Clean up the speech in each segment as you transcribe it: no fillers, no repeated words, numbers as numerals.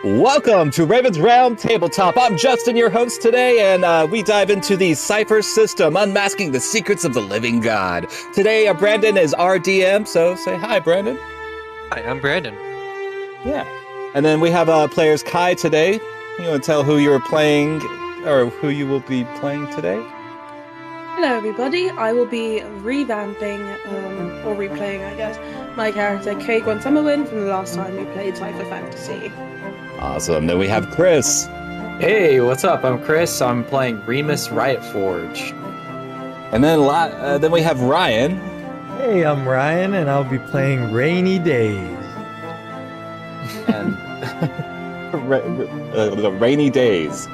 Welcome to Raven's Realm Tabletop. I'm Justin, your host today, and we dive into the Cypher System, unmasking the secrets of the living god. Today, Brandon is our DM, so say hi, Brandon. Hi, I'm Brandon. Yeah. And then we have players Kai today. You want to tell who you're playing, or who you will be playing today? Hello everybody, I will be revamping, or replaying I guess, my character Kagwan Summerwind from the last time we played Cypher Fantasy. Awesome. Then we have Chris. Hey, what's up? I'm Chris. I'm playing Remus Riot Forge. And then we have Ryan. Hey, I'm Ryan, and I'll be playing Rainy Days. And Rainy Days.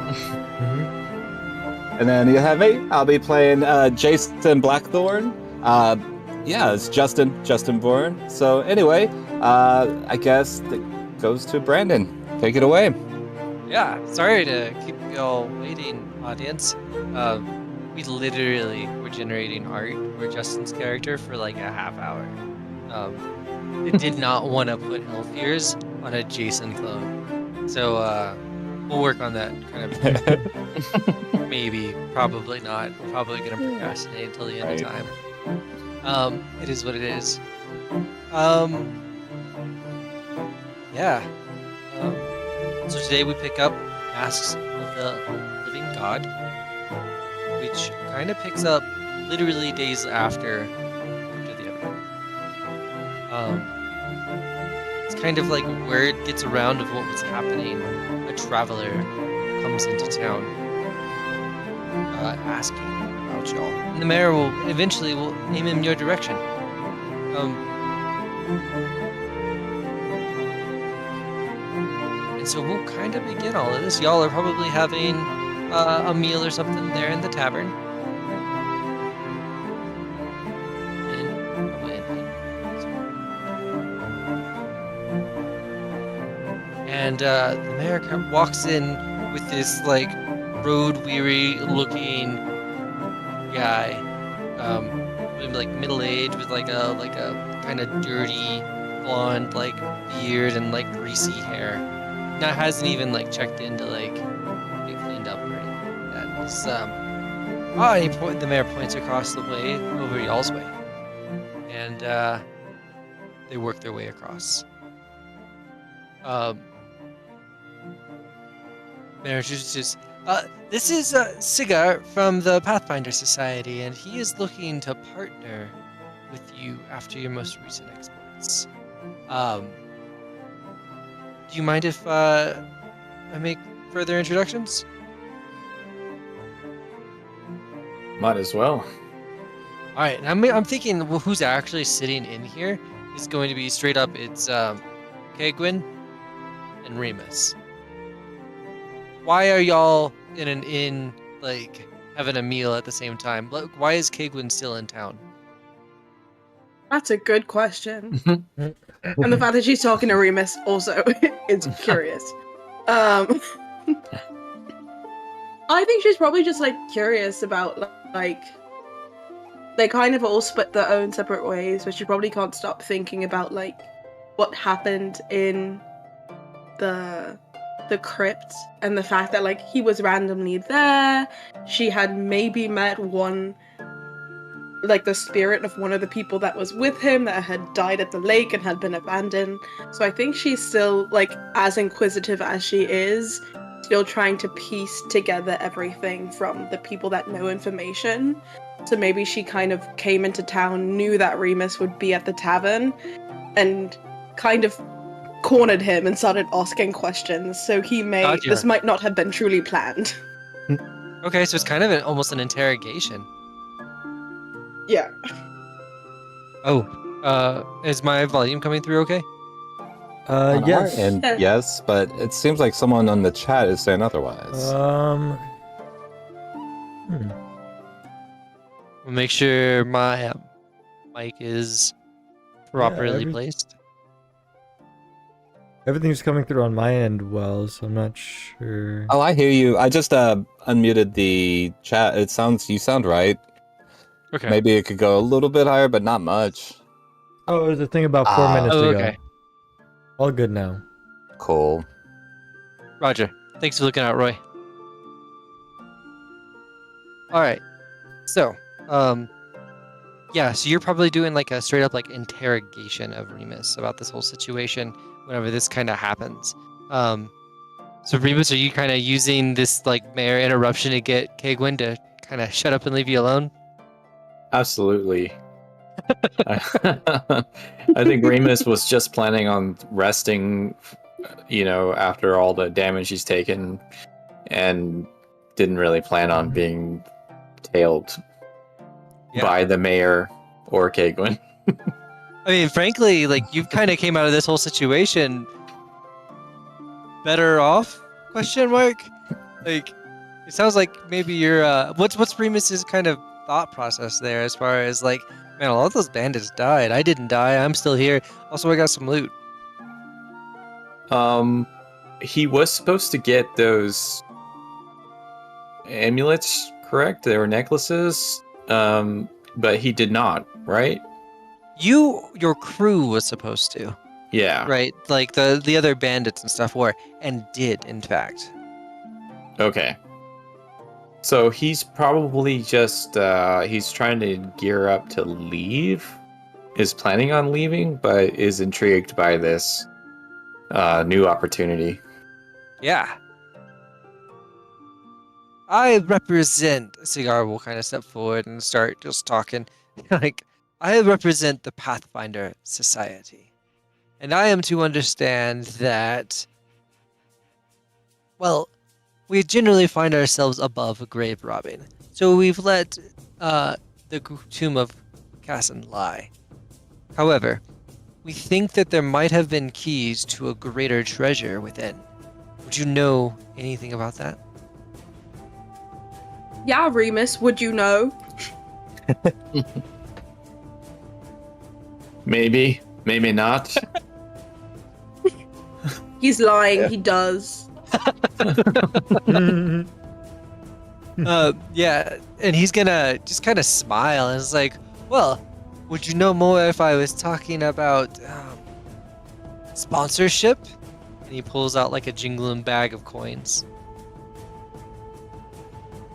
And then you have me. I'll be playing Jason Blackthorn. It's Justin Bourne. So anyway, I guess it goes to Brandon. Take it away. Yeah, sorry to keep y'all waiting, audience. We literally were generating art for Justin's character for like a half hour. They did not want to put elf ears on a Jason clone. So we'll work on that kind of maybe, probably not. We're probably going to procrastinate until the end of time. It is what it is. So today we pick up Masks of the Living God, which kind of picks up literally days after the other. It's kind of like word gets around of what was happening. A traveler comes into town asking about y'all. And the mayor will eventually aim him your direction. And so we'll kind of begin all of this. Y'all are probably having a meal or something there in the tavern. And the mayor walks in with this like road-weary looking guy, like middle-aged with like a kind of dirty blonde like beard and like greasy hair. That hasn't even like checked in to like get cleaned up or anything. That is the mayor points across the way over y'all's way, and they work their way across. Mayor introduces, this is Sigar from the Pathfinder Society, and he is looking to partner with you after your most recent exploits. Do you mind if I make further introductions? Might as well. All right, I'm thinking, well, who's actually sitting in here is going to be straight up. It's Kagwin and Remus. Why are y'all in an inn, like having a meal at the same time? Why is Kagwin still in town? That's a good question. And the fact that she's talking to Remus also is curious. I think she's probably just like curious about like they kind of all split their own separate ways, but she probably can't stop thinking about like what happened in the crypt and the fact that like he was randomly there. She had maybe met the spirit of one of the people that was with him that had died at the lake and had been abandoned. So I think she's still, like, as inquisitive as she is, still trying to piece together everything from the people that know information. So maybe she kind of came into town, knew that Remus would be at the tavern, and kind of cornered him and started asking questions. So this might not have been truly planned. Okay, so it's kind of almost an interrogation. Yeah. Oh, is my volume coming through okay? Yes. And yes, but it seems like someone on the chat is saying otherwise. We'll make sure my mic is properly placed. Everything's coming through on my end well, so I'm not sure. Oh, I hear you. I just unmuted the chat. You sound right. Okay. Maybe it could go a little bit higher, but not much. Oh, it was a thing about 4 minutes ago. Okay. All good now. Cool. Roger. Thanks for looking out, Roy. All right. So, yeah, so you're probably doing like a straight up like interrogation of Remus about this whole situation whenever this kind of happens. So Remus, are you kind of using this like mayor interruption to get Kegwin to kind of shut up and leave you alone? Absolutely. I think Remus was just planning on resting, after all the damage he's taken, and didn't really plan on being tailed by the mayor or Kegwin. I mean, frankly, like you've kind of came out of this whole situation better off? Question mark. Like, it sounds like maybe you're. What's Remus's kind of thought process there as far as like, man, a lot of those bandits died. I didn't die. I'm still here. Also, I got some loot. He was supposed to get those amulets, correct? They were necklaces. But he did not, right? Your crew was supposed to. Yeah. Right? Like the other bandits and stuff were, and did, in fact. Okay. So he's probably just, he's trying to gear up to leave, is planning on leaving, but is intrigued by this new opportunity. Yeah. I represent, Cigar will kind of step forward and start just talking. Like, I represent the Pathfinder Society. And I am to understand that, well, we generally find ourselves above grave robbing. So we've let the tomb of Casson lie. However, we think that there might have been keys to a greater treasure within. Would you know anything about that? Yeah, Remus, would you know? Maybe not. He's lying, he does. Yeah, and he's gonna just kind of smile and it's like, well, would you know more if I was talking about sponsorship? And he pulls out like a jingling bag of coins.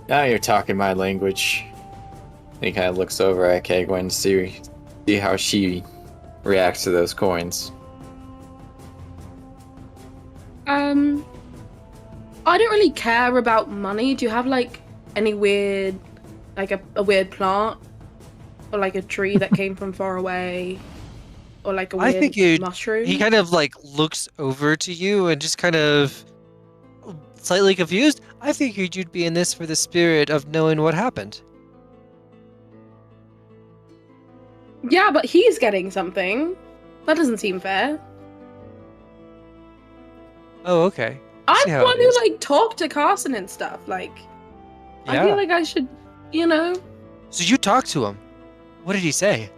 Now you're talking my language. He kind of looks over at Kegwin to see how she reacts to those coins. I don't really care about money. Do you have like any weird, like a weird plant, or like a tree that came from far away, or like a weird mushroom? He kind of like looks over to you and just kind of slightly confused. I figured you'd be in this for the spirit of knowing what happened. Yeah, but he's getting something. That doesn't seem fair. Oh, okay. I'm the one who like talked to Carson and stuff. Like, I feel like I should, So you talked to him. What did he say?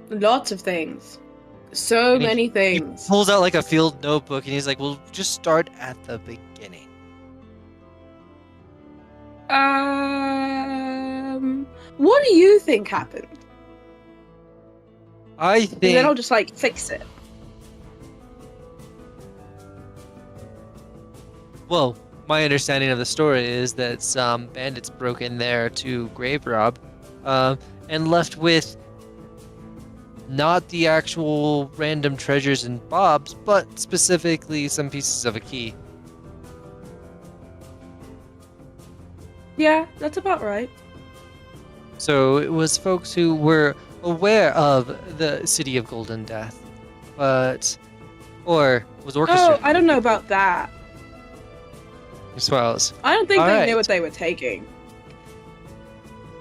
Lots of things. So many things. He pulls out like a field notebook and he's like, "We'll just start at the beginning." What do you think happened? I think. And then I'll just like fix it. Well, my understanding of the story is that some bandits broke in there to grave rob, and left with not the actual random treasures and bobs, but specifically some pieces of a key. Yeah, that's about right. So it was folks who were aware of the City of Golden Death, or was orchestrated. Oh, I don't know about that. As well as. I don't think they Alright. knew what they were taking.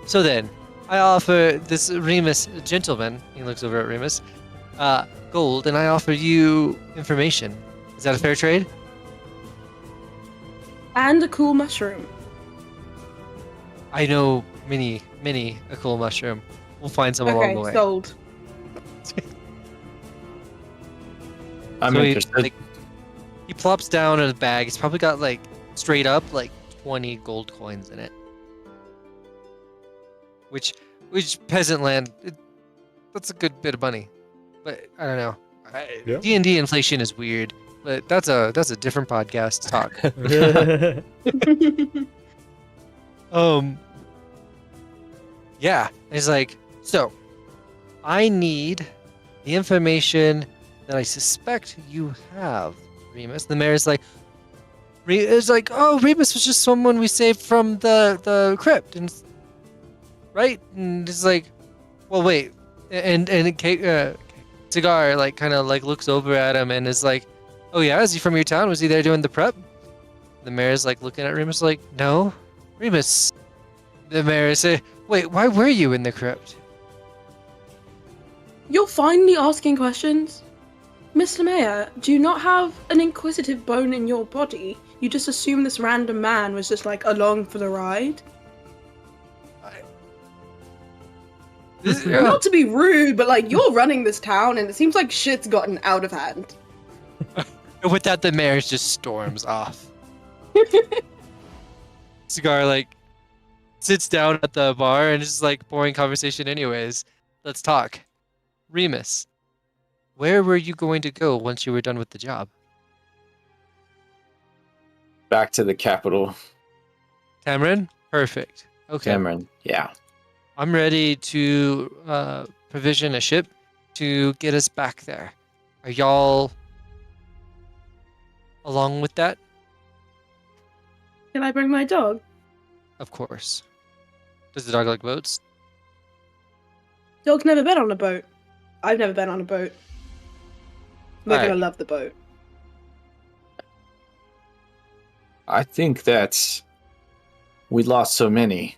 So then, I offer this Remus gentleman, he looks over at Remus, gold, and I offer you information. Is that a fair trade? And a cool mushroom. I know many a cool mushroom. We'll find some along the way. Okay, sold. I'm So interested. he plops down in a bag. He's probably got like straight up like 20 gold coins in it. Which peasant land, that's a good bit of money. But I don't know. Yeah. D&D inflation is weird. but that's a different podcast talk. Yeah, it's like, so I need the information that I suspect you have, Remus. The mayor's like, it's like, oh, Remus was just someone we saved from the crypt, and right, and it's like, well, wait, and Cigar like kind of like looks over at him and is like, oh yeah, is he from your town? Was he there doing the prep? The mayor's like looking at Remus like, no, Remus. The mayor say, wait, why were you in the crypt? You're finally asking questions? Mr. Mayor, do you not have an inquisitive bone in your body? You just assume this random man was just like along for the ride? Not to be rude, but like you're running this town and it seems like shit's gotten out of hand. With that, the mayor just storms off. Cigar like sits down at the bar and is like boring conversation anyways. Let's talk. Remus, where were you going to go once you were done with the job? Back to the capital. Tamarin? Perfect. Okay. Cameron. Yeah. I'm ready to provision a ship to get us back there. Are y'all along with that? Can I bring my dog? Of course. Does the dog like boats? Dog's never been on a boat. I've never been on a boat. They're Alright. gonna love the boat. I think that we lost so many.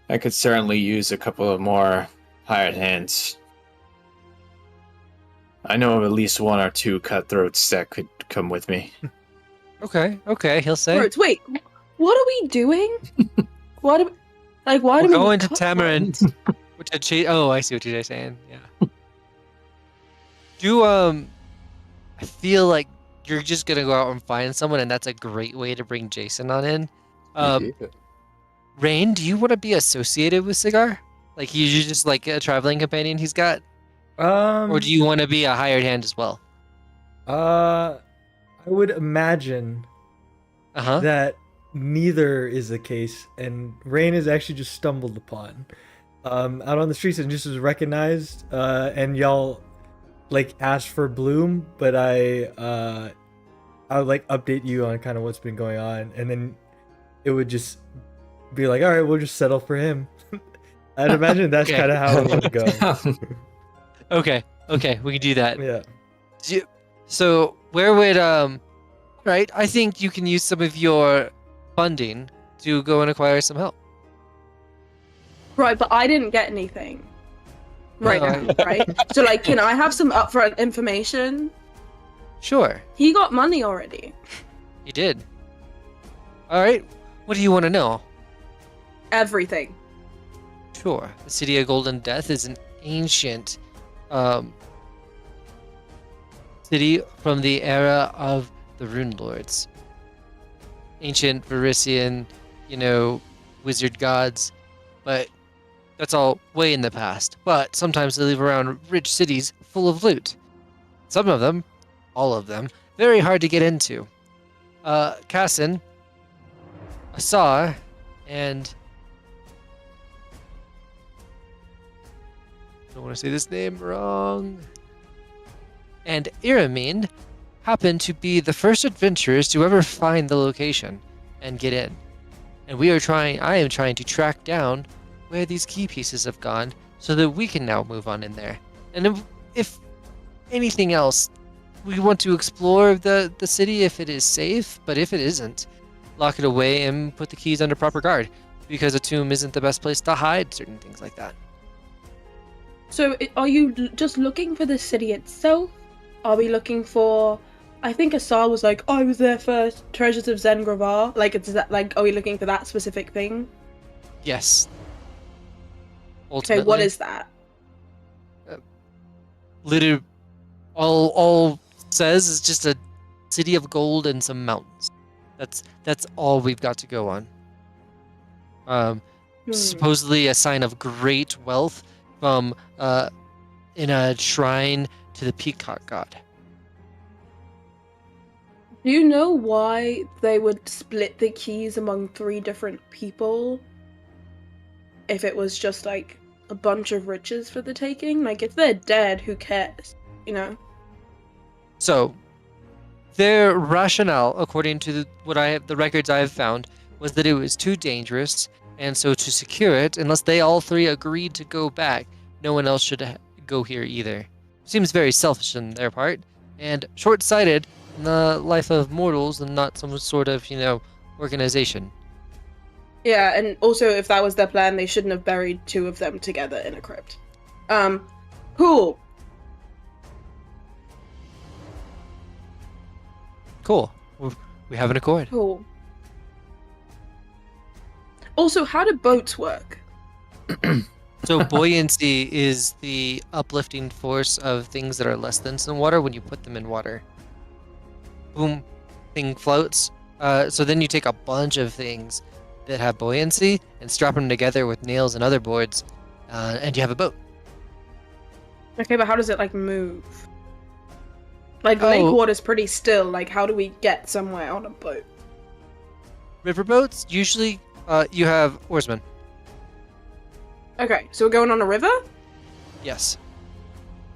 I could certainly use a couple of more hired hands. I know of at least one or two cutthroats that could come with me. Okay, he'll say. Birds, wait, what are we doing? Why do We're we going to Tamarin. Oh, I see what you're saying. Yeah. I feel like you're just gonna go out and find someone, and that's a great way to bring Jason on in. Rain, do you want to be associated with Cigar? Like he's just like a traveling companion he's got? Or do you want to be a hired hand as well? I would imagine that neither is the case, and Rain is actually just stumbled upon out on the streets and just was recognized, and y'all like asked for Bloom, but I would like update you on kind of what's been going on, and then it would just be like, all right, we'll just settle for him. I'd imagine that's Okay. kind of how it would go. Okay, we can do that. Yeah. So where would right? I think you can use some of your funding to go and acquire some help. Right, but I didn't get anything. Right No. now, right? So like, can I have some upfront information? Sure, He got money already. you did. All right, what do you want to know? Everything. Sure, the City of Golden Death is an ancient city from the era of the Rune Lords. Ancient Varisian, wizard gods, but that's all way in the past. But sometimes they live around rich cities full of loot. Some of them, all of them, very hard to get into. Kassin, Asar, and I don't want to say this name wrong. And Iramin happen to be the first adventurers to ever find the location and get in. And I am trying to track down where these key pieces have gone so that we can now move on in there. And if anything else, we want to explore the city if it is safe, but if it isn't, lock it away and put the keys under proper guard, because a tomb isn't the best place to hide certain things like that. So are you just looking for the city itself? Are we looking for... I think Asar was like, I was there for Treasures of Zengravar. Like, is that like, are we looking for that specific thing? Yes. Okay, what is that? Literally, all says is just a city of gold and some mountains. That's all we've got to go on. Supposedly a sign of great wealth from in a shrine to the peacock god. Do you know why they would split the keys among 3 different people? If it was just like a bunch of riches for the taking? Like, if they're dead, who cares? You know? So, their rationale, according to the records I have found, was that it was too dangerous, and so to secure it, unless they all 3 agreed to go back, no one else should go here either. Seems very selfish on their part, and short-sighted in the life of mortals, and not some sort of, organization. Yeah, and also if that was their plan, they shouldn't have buried 2 of them together in a crypt. Cool. Cool. We have an accord. Cool. Also, how do boats work? So buoyancy is the uplifting force of things that are less dense than water when you put them in water. Boom, thing floats. So then you take a bunch of things that have buoyancy and strap them together with nails and other boards, and you have a boat. Okay, but how does it, like, move? Like, lake water's pretty still. Like, how do we get somewhere on a boat? Riverboats, usually you have oarsmen. Okay, so we're going on a river? Yes.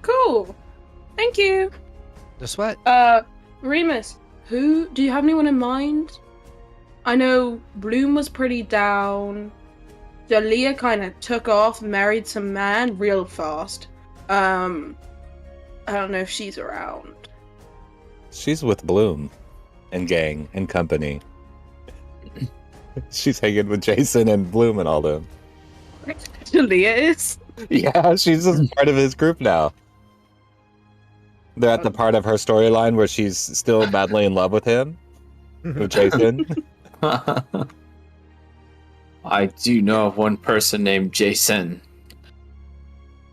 Cool. Thank you. No sweat. Remus, do you have anyone in mind? I know Bloom was pretty down. Dalia kind of took off, married some man real fast. I don't know if she's around. She's with Bloom and gang and company. She's hanging with Jason and Bloom and all them. Dalia is? Yeah, she's just part of his group now. They're at the part of her storyline where she's still madly in love with him, with Jason. I do know of one person named Jason,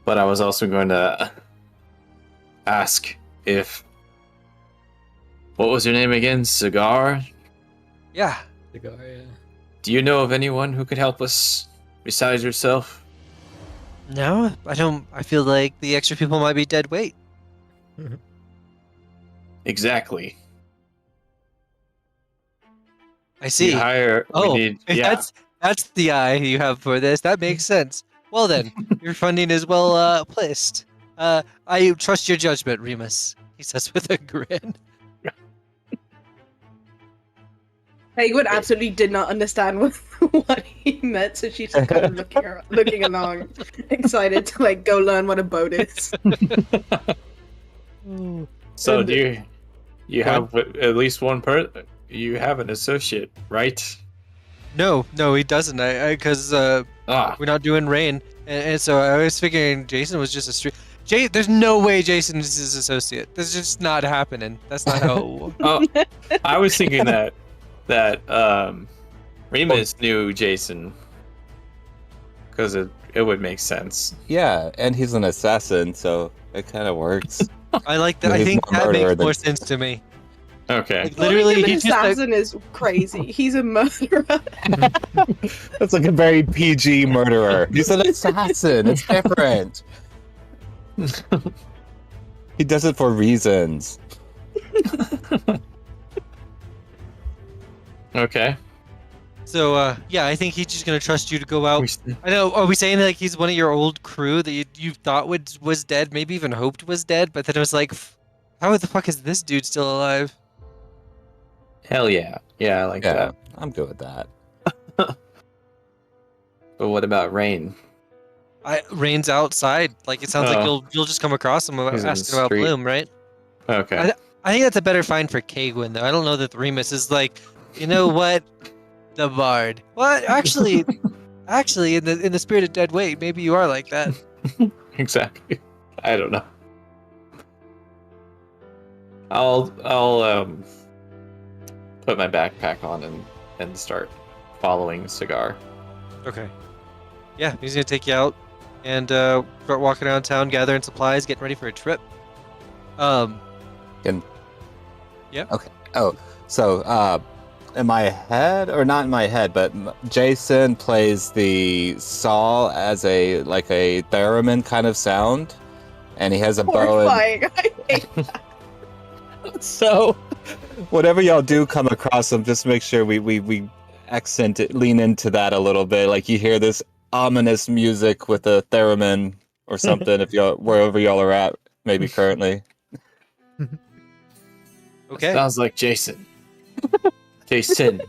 but I was also going to ask if... What was your name again? Cigar? Yeah. Cigar, yeah. Do you know of anyone who could help us besides yourself? No, I don't. I feel like the extra people might be dead weight. Exactly. I see. That's the eye you have for this. That makes sense. Well then, your funding is well placed. I trust your judgment, Remus, he says with a grin. Hayward absolutely did not understand what he meant, so she's just kind of looking along, excited to like go learn what a boat is. So do you have at least one you have an associate, right? No, he doesn't. Because we're not doing rain, and so I was figuring Jason was just a street. There's no way Jason is his associate. That's just not happening. That's not how. I was thinking that Remus knew Jason because it would make sense. Yeah, and he's an assassin, so it kind of works. I like that. I think that makes more sense to me. Okay. Like, literally, an assassin is crazy. He's a murderer. That's like a very PG murderer. He's an assassin. It's different. He does it for reasons. Okay. So, yeah, I think he's just gonna trust you to go out. I know. Are we saying like he's one of your old crew that you thought was dead, maybe even hoped was dead, but then it was like, how the fuck is this dude still alive? Hell yeah. Yeah, I like that. I'm good with that. But what about Rain? Rain's outside. Like, it sounds like you'll just come across him asking about Bloom, right? Okay. I think that's a better find for Kagwin, though. I don't know that Remus is like, you know what? The Bard. What? Actually, in the spirit of dead weight, maybe you are like that. Exactly. I don't know. I'll put my backpack on and start following Cigar. Okay. Yeah, he's gonna take you out and start walking around town, gathering supplies, getting ready for a trip. Yeah. Okay. Oh, so in my head, or not in my head, but Jason plays the saw as a theremin kind of sound, and he has a bow. Horrifying. I hate that. So, whatever y'all do come across them, just make sure we accent it, lean into that a little bit. Like you hear this ominous music with a theremin or something, if y'all wherever y'all are at, maybe currently. Okay. Sounds like Jason. Jason.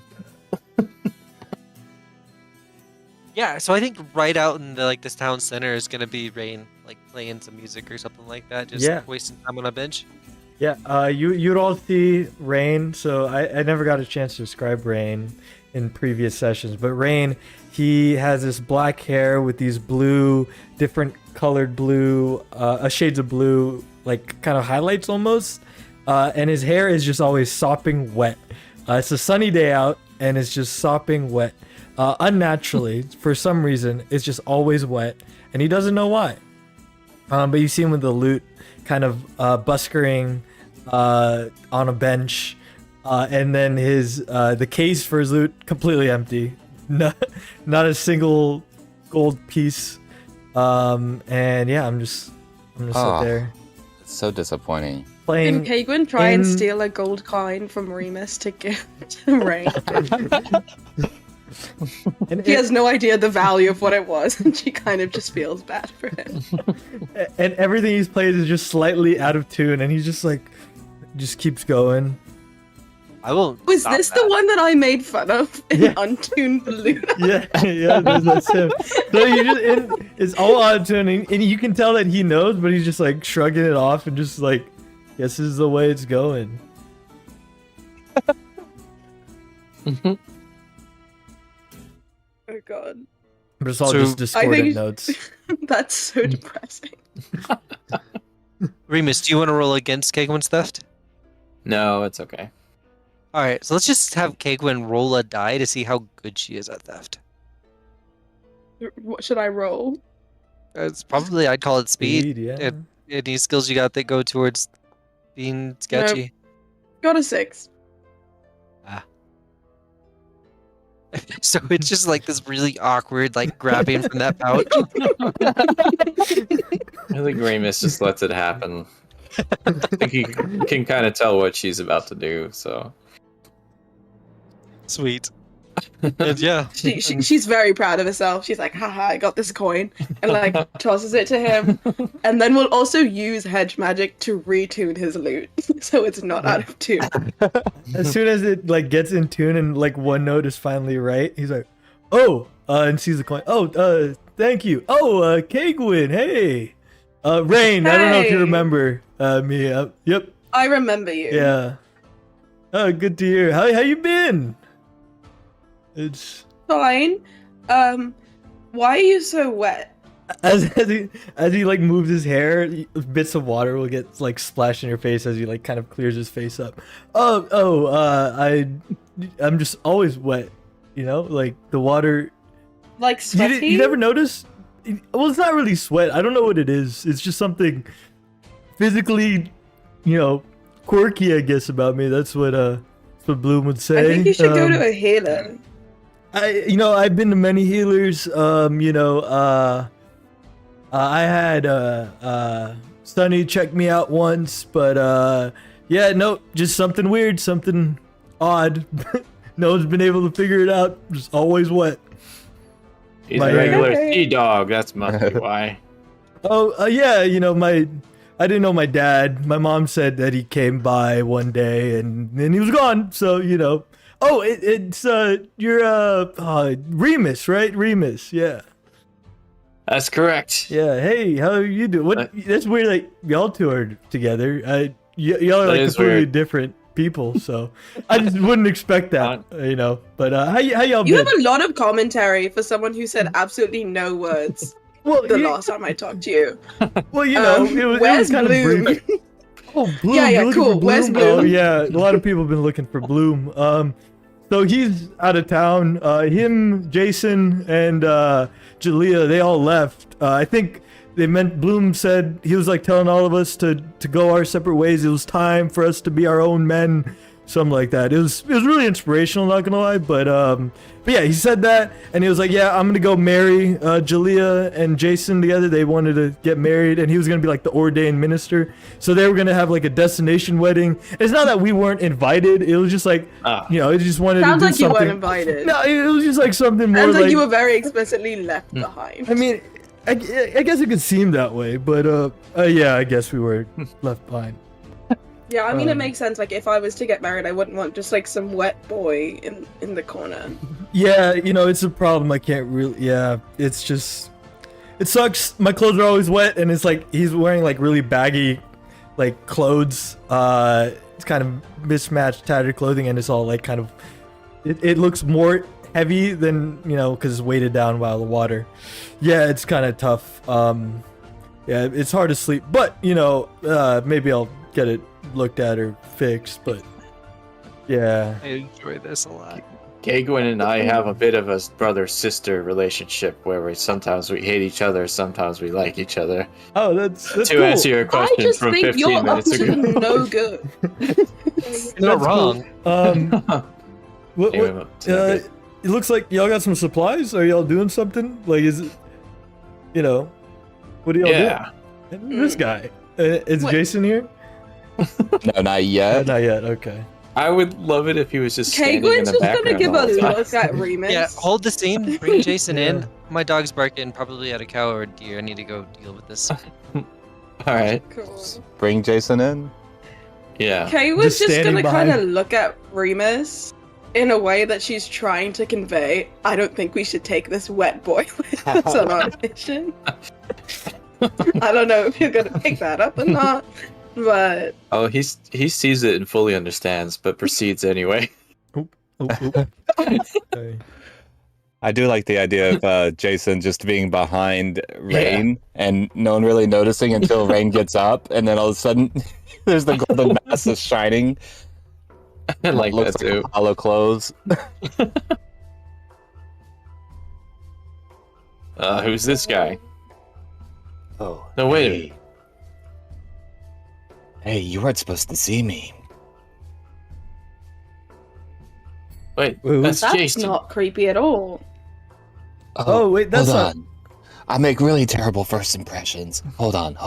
Yeah, so I think right out in the this town center is gonna be Rain, like playing some music or something like that, just wasting time on a bench. Yeah, you'd all see Rain. So I never got a chance to describe Rain in previous sessions, but Rain, he has this black hair with these blue, different colored blue, shades of blue, like kind of highlights almost, and his hair is just always sopping wet. It's a sunny day out, and it's just sopping wet. Unnaturally, for some reason, it's just always wet, and he doesn't know why. But you see him with the loot, kind of buskering on a bench, and then the case for his loot completely empty, not a single gold piece. And yeah, I'm just sit there. It's so disappointing. Can Kagwin try and steal a gold coin from Remus to give to Rain? He has no idea the value of what it was, and she kind of just feels bad for him. And everything he's played is just slightly out of tune, and he's just just keeps going. I won't. Was this the one that I made fun of in Untuned Blue? Yeah, that's him. So it's all out of tune, and you can tell that he knows, but he's just shrugging it off and just guess this is the way it's going. Oh god. But it's all just discordant notes. That's so depressing. Remus, do you want to roll against Kegwin's theft? No, it's okay. Alright, so let's just have Kegwin roll a die to see how good she is at theft. What should I roll? It's probably, I'd call it speed. Yeah. Any skills you got that go towards being sketchy? Got a 6. So it's just this really awkward, grabbing from that pouch. I think Remus just lets it happen. I think he can kind of tell what she's about to do, so. Sweet. And yeah. She's very proud of herself. She's like, haha, I got this coin. And tosses it to him. And then we'll also use hedge magic to retune his loot. So it's not out of tune. As soon as it gets in tune and one note is finally right, he's like, oh, and sees the coin. Oh, thank you. Oh, Kegwin, hey. Rain, I don't know if you remember me. Yep. I remember you. Yeah. Oh, good to hear. How you been? It's fine. Why are you so wet? As he moves his hair, bits of water will get splashed in your face as he kind of clears his face up. I'm just always wet, the water. Sweaty? You never notice? Well, it's not really sweat. I don't know what it is. It's just something physically, quirky, I guess, about me. That's what Bloom would say. I think you should go to a healer. I've been to many healers. I had Sunny check me out once, but just something weird, something odd. No one's been able to figure it out. Just always wet. He's a regular sea dog. That's must be why. Yeah. I didn't know my dad. My mom said that he came by one day and then he was gone. So Oh, it's you're Remus, right? Remus, yeah. That's correct. Yeah. Hey, how are you doing? What? That's weird. Y'all two are together. Y'all are completely different people, so I just wouldn't expect that, But how y'all been? You have a lot of commentary for someone who said absolutely no words. Well, last time I talked to you. Well, it was kind Bloom? of brief. Oh, Bloom. Yeah, cool. Where's Bloom? Oh, yeah. A lot of people have been looking for Bloom. So he's out of town. Him, Jason, and Jalea, they all left. I think Bloom said he was telling all of us to go our separate ways. It was time for us to be our own men. something like that. It was really inspirational, not gonna lie. But yeah, he said that, and he was like, yeah, I'm gonna go marry Jalea and Jason together. They wanted to get married, and he was gonna be like the ordained minister. So they were gonna have like a destination wedding. It's not that we weren't invited. It was just like, it just wanted Sounds to do like you something. weren't invited. No, it was just like something more Sounds like like you were very explicitly left behind. I mean, I guess it could seem that way, but yeah, I guess we were left behind. Yeah, I mean, it makes sense. Like, if I was to get married, I wouldn't want just like some wet boy in the corner. Yeah, it's a problem. I can't really. Yeah, it's just. It sucks. My clothes are always wet, and it's like he's wearing like really baggy, like clothes. It's kind of mismatched, tattered clothing, and it's all like kind of. It looks more heavy than because it's weighted down by the water. Yeah, it's kind of tough. Yeah, it's hard to sleep, but maybe I'll get it looked at or fixed, but yeah. I enjoy this a lot. Kagwin and I have a bit of a brother-sister relationship where sometimes we hate each other, sometimes we like each other. Oh, that's To cool. answer your I question just from think 15 you're up minutes to ago. no good. You're not That's wrong. cool. What, Anyway, it looks like y'all got some supplies. Are y'all doing something? Like, is it, what are y'all yeah. doing? This guy. Is What? Jason here? No, not yet. Not yet. Okay. I would love it if he was just standing in Kagwin's the just gonna background. give the a whole time. look at Remus. Yeah, hold the scene. Bring Jason Yeah. in. My dog's barking, probably at a cow or a deer. I need to go deal with this. All right. Cool. Bring Jason in. Yeah. Kay was Just just standing gonna kind of behind. look at Remus in a way that she's trying to convey, I don't think we should take this wet boy with us on our mission. I don't know if you're gonna pick that up or not, but Oh, he sees it and fully understands, but proceeds anyway. Oop. Okay. I do like the idea of Jason just being behind Rain and no one really noticing until Rain gets up, and then all of a sudden there's the golden mass is shining. I like Looks that too. hollow clothes. Who's this guy? Oh No, wait a minute. Hey, you weren't supposed to see me. Wait, Wait, that's that's Jason. not creepy at all. Oh, wait, that's hold not- on. I make really terrible first impressions. Hold on.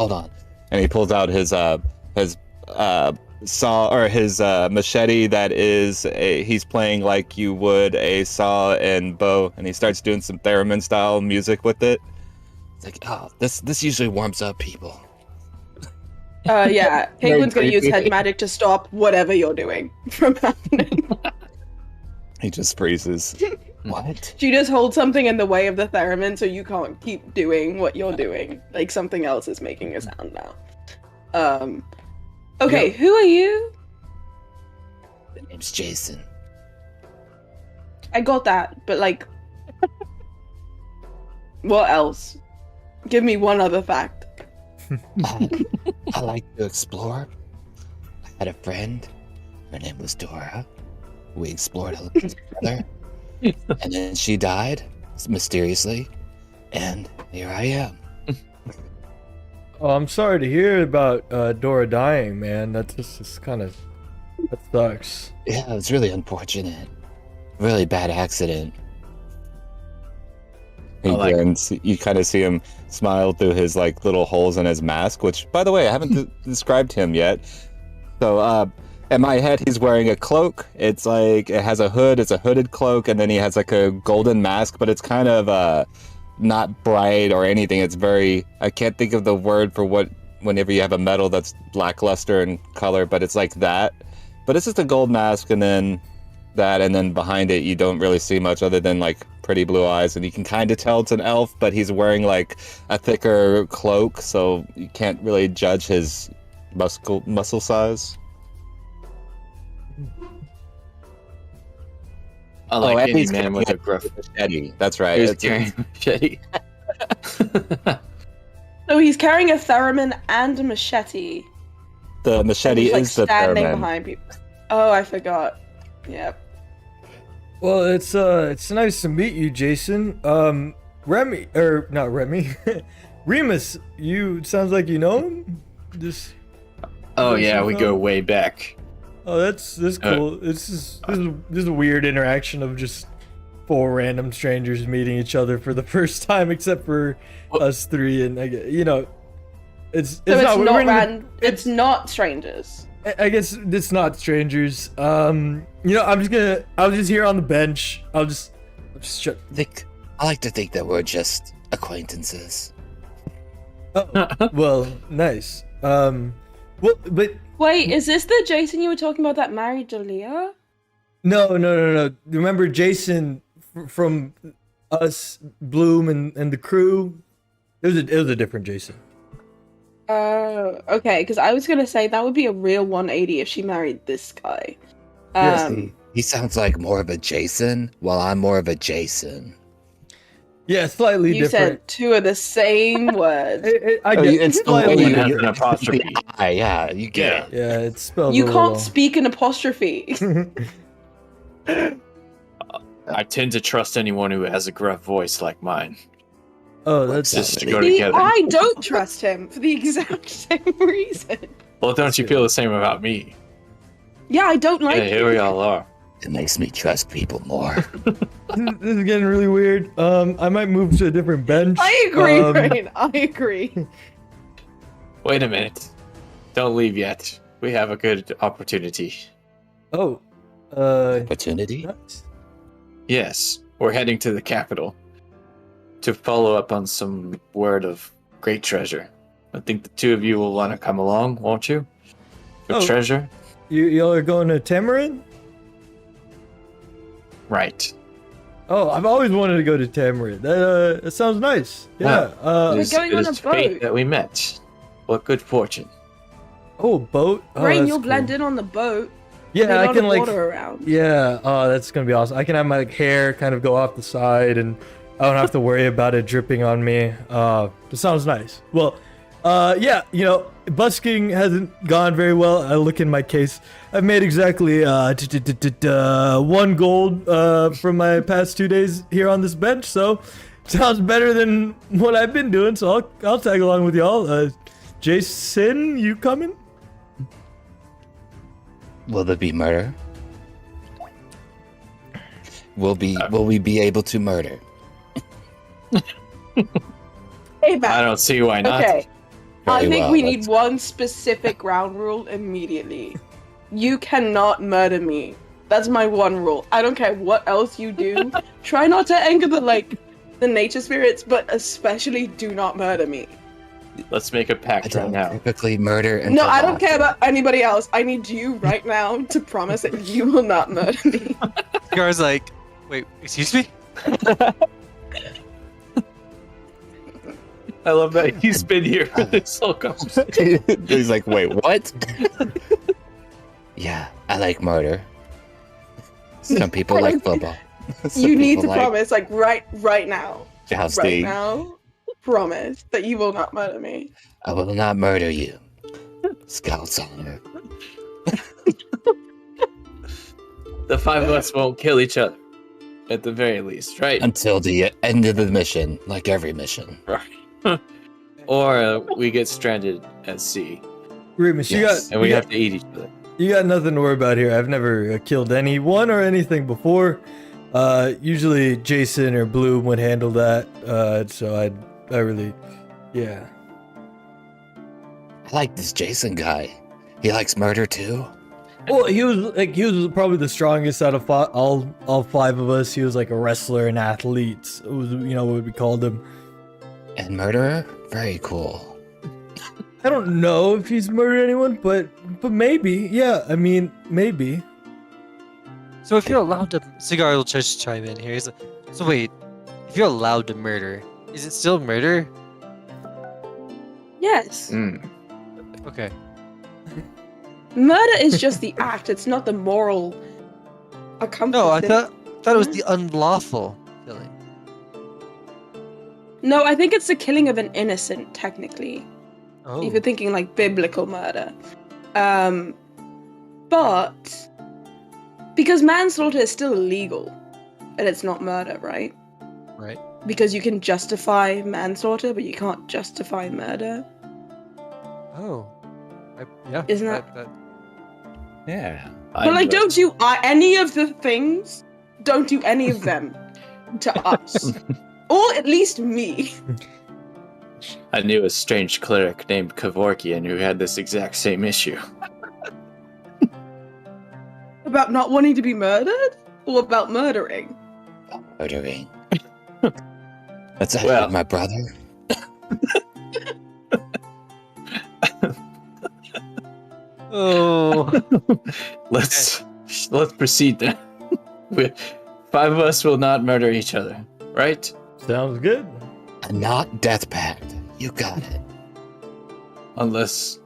And he pulls out his saw or his machete that is he's playing like you would a saw and bow, and he starts doing some theremin style music with it. It's like, oh, this usually warms up people. Yeah, Very Kagwin's gonna use creepy. head magic to stop whatever you're doing from happening. He just freezes. What? She just holds something in the way of the theremin so you can't keep doing what you're doing. Like something else is making a sound now. Okay, who are you? The name's Jason. I got that, but like what else? Give me one other fact. I like to explore. I had a friend. Her name was Dora. We explored a little together. And then she died mysteriously. And here I am. Oh, I'm sorry to hear about Dora dying, man. That sucks. Yeah, it was really unfortunate. Really bad accident. He I like- grins. You kind of see him smile through his like little holes in his mask, which, by the way, I haven't described him yet. So, in my head, he's wearing a cloak. It's like it has a hood. It's a hooded cloak, and then he has like a golden mask, but it's kind of not bright or anything. It's very. I can't think of the word for what. Whenever you have a metal that's lackluster in color, but it's like that. But it's just a gold mask, and then that, and then behind it, you don't really see much other than like pretty blue eyes, and you can kind of tell it's an elf, but he's wearing like a thicker cloak, so you can't really judge his muscle size. I like and any he's man with a carrying gruff. machete. That's right. He's It's- carrying a machete. So he's carrying a theremin and a machete. the And machete he's like is the standing theremin. behind people. Oh, I forgot. Yep. Well, it's nice to meet you, Jason. Remy, or not Remy, Remus. You sounds like you know him. Just Oh yeah, we go way back. Oh, that's cool. This is a weird interaction of just 4 random strangers meeting each other for the first time, except for us 3, and it's it's not strangers. I guess it's not strangers. I was just here on the bench. I'll just shut. I like to think that we're just acquaintances. Oh, well, nice. But wait, is this the Jason you were talking about that married Dalia? No. Remember Jason from us, Bloom, and the crew? It was a different Jason. Okay, because I was gonna say that would be a real 180 if she married this guy. He sounds like more of a Jason, while I'm more of a Jason. Yeah, slightly you different. You said 2 of the same words. It's slightly an apostrophe. Yeah, you get it. Yeah, it's spelled. You can't speak an apostrophe. I tend to trust anyone who has a gruff voice like mine. Oh, that's just to definitely. go See, together. I don't trust him for the exact same reason. Well, don't you feel the same about me? Yeah, I don't like Yeah, here we all are. It makes me trust people more. This is getting really weird. I might move to a different bench. I agree, Rain. I agree. Wait a minute. Don't leave yet. We have a good opportunity. Oh, Opportunity? nice. Yes, we're heading to the capital to follow up on some word of great treasure. I think the 2 of you will want to come along, won't you? For treasure? Y'all are going to Tamarind? Right. Oh, I've always wanted to go to Tamarind. That sounds nice. Yeah. We're going on a fate boat. that we met. What good fortune. Oh, boat. Oh, Rain, that's you'll cool. blend in on the boat. Yeah, There's a I lot can of like. water around. Yeah. Oh, that's gonna be awesome. I can have my hair kind of go off the side, and I don't have to worry about it dripping on me. It sounds nice. Well, yeah. Busking hasn't gone very well. I look in my case. I've made exactly 1 gold from my past 2 days here on this bench. So, sounds better than what I've been doing. So I'll tag along with y'all. Jason, you coming? Will there be murder? Will we be able to murder? Hey, Matt. I don't see why not. Okay. I Very think well, we need let's- one specific ground rule immediately. You cannot murder me. That's my one rule. I don't care what else you do. Try not to anger the nature spirits, but especially do not murder me. Let's make a I pact right don't now. typically murder and No, I don't care about anybody else. I need you right now to promise that you will not murder me. Cigar's like, wait, excuse me? I love that he's been here for this whole conversation. He's like, wait, what? Yeah, I like murder. Some people like football. Some You need to people like promise, right now. jousting. Right now. Promise that you will not murder me. I will not murder you. Scout's honor. The 5 of us won't kill each other. At the very least, right? Until the end of the mission, like every mission. Right. Or we get stranded at sea. Remus, Yes. And we have to eat each other. you got nothing to worry about here. I've never killed anyone or anything before. Usually Jason or Bloom would handle that. So I really, yeah. I like this Jason guy. He likes murder too. Well, he was probably the strongest out of all 5 of us. He was like a wrestler and athlete. It was, what we called him. And murderer? Very cool. I don't know if he's murdered anyone, but maybe. Yeah, I mean, maybe. So if you're allowed to, Cigar will just chime in here. He's like, so wait, if you're allowed to murder, is it still murder? Yes. Okay. Murder is just the act. It's not the moral accompaniment. No, I thought it was the unlawful killing. No, I think it's the killing of an innocent, technically. Oh. If you're thinking like biblical murder. But because manslaughter is still illegal, and it's not murder, right? Right. Because you can justify manslaughter, but you can't justify murder. Oh. Yeah. Isn't that- Yeah. But like, don't do any of the things. Don't do any of them to us, or at least me. I knew a strange cleric named Kevorkian who had this exact same issue. About not wanting to be murdered, or about murdering. Murdering. That's Well. my brother. Oh. Let's proceed then. 5 of us will not murder each other, right? Sounds good. A not death pact. You got it. Unless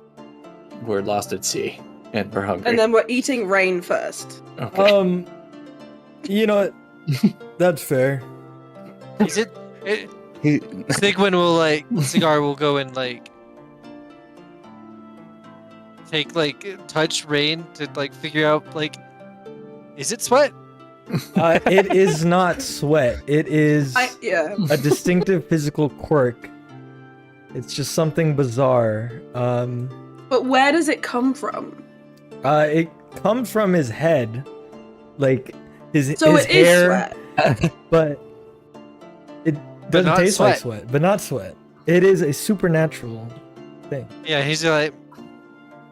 we're lost at sea and we're hungry. And then we're eating rain first. Okay. You know what? That's fair. Is it? Sigwin will Cigar will go and take touch Rain to figure out is it sweat? It is not sweat. It is a distinctive physical quirk. It's just something bizarre. But where does it come from? It comes from his head, his So his it is hair, sweat. but it doesn't not taste like sweat. sweat. But not sweat. It is a supernatural thing. Yeah, he's like,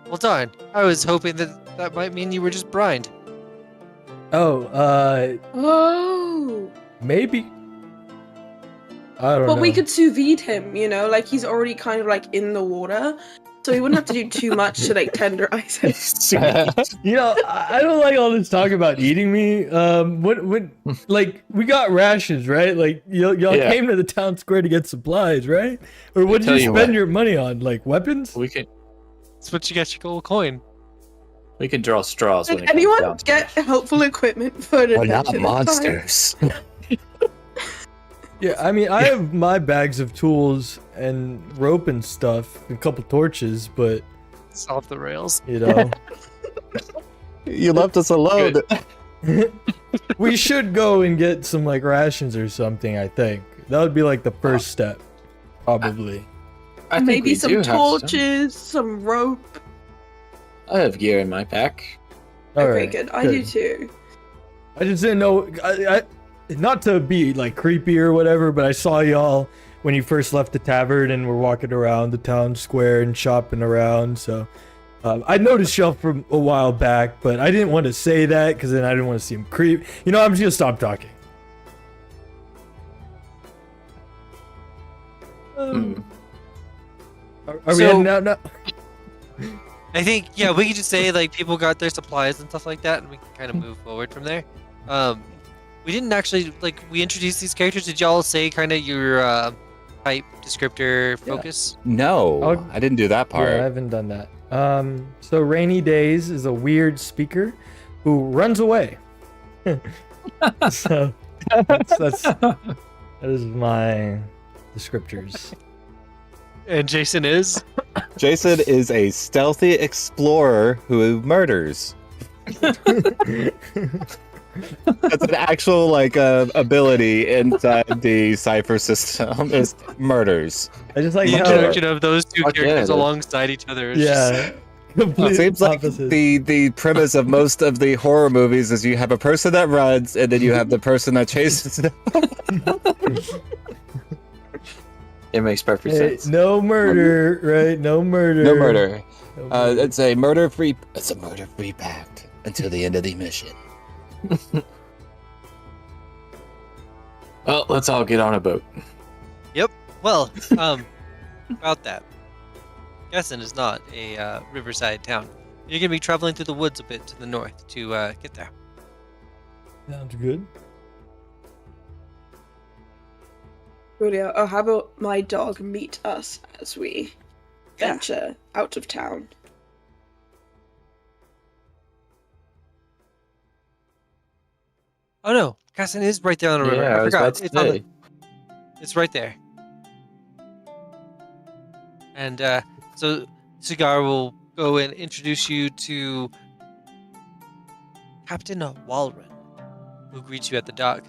well, darn. I was hoping that might mean you were just brined. Oh, Oh. maybe. I don't know. But we could sous vide him, he's already kind of in the water. So we wouldn't have to do too much to tenderize him. I don't like all this talk about eating me. When we got rations, right? Y'all came to the town square to get supplies, right? Or what did you spend your money on? Weapons? That's what you got your gold coin. We can draw straws when Did it comes anyone down to get it. helpful equipment for an We're not adventure this time? monsters. Yeah, I mean, I have my bags of tools and rope and stuff, a couple torches, but It's off the rails. You left us alone. we should go and get some rations or something. I think that would be the first step, probably. I think Maybe we some do have torches, some rope. I have gear in my pack. All Okay, right, good. I do too. I just didn't know. I not to be creepy or whatever, but I saw y'all when you first left the tavern and were walking around the town square and shopping around. So I noticed y'all from a while back, but I didn't want to say that because then I didn't want to seem creep. I'm just gonna stop talking. Are we heading out now? I think, we could just say, people got their supplies and stuff like that, and we can kind of move forward from there. We didn't actually, we introduced these characters. Did y'all say kind of your type, descriptor, focus? No, I didn't do that part. Yeah, I haven't done that. So Rainy Days is a weird speaker who runs away. So that is my descriptors. And Jason is? Jason is a stealthy explorer who murders. That's an actual ability inside the Cypher System. Is murders. I just The how introduction of those two Fuck yeah, characters dude. alongside each other is yeah. Complete It seems like opposites. the premise of most of the horror movies is you have a person that runs and then you have the person that chases them. It makes perfect sense. No murder, right? No murder. No murder. No murder. It's a murder-free pact until the end of the mission. Well, let's all get on a boat. Well, about that. Gesson is not a riverside town. You're going to be traveling through the woods a bit to the north to get there. Sounds good. Julio, how about my dog meet us as we venture out of town? Oh no, Gesson is right there on the river. Yeah, I I was forgot. about to say. It's right there. And so Cigar will go and introduce you to Captain Walrun, who greets you at the dock.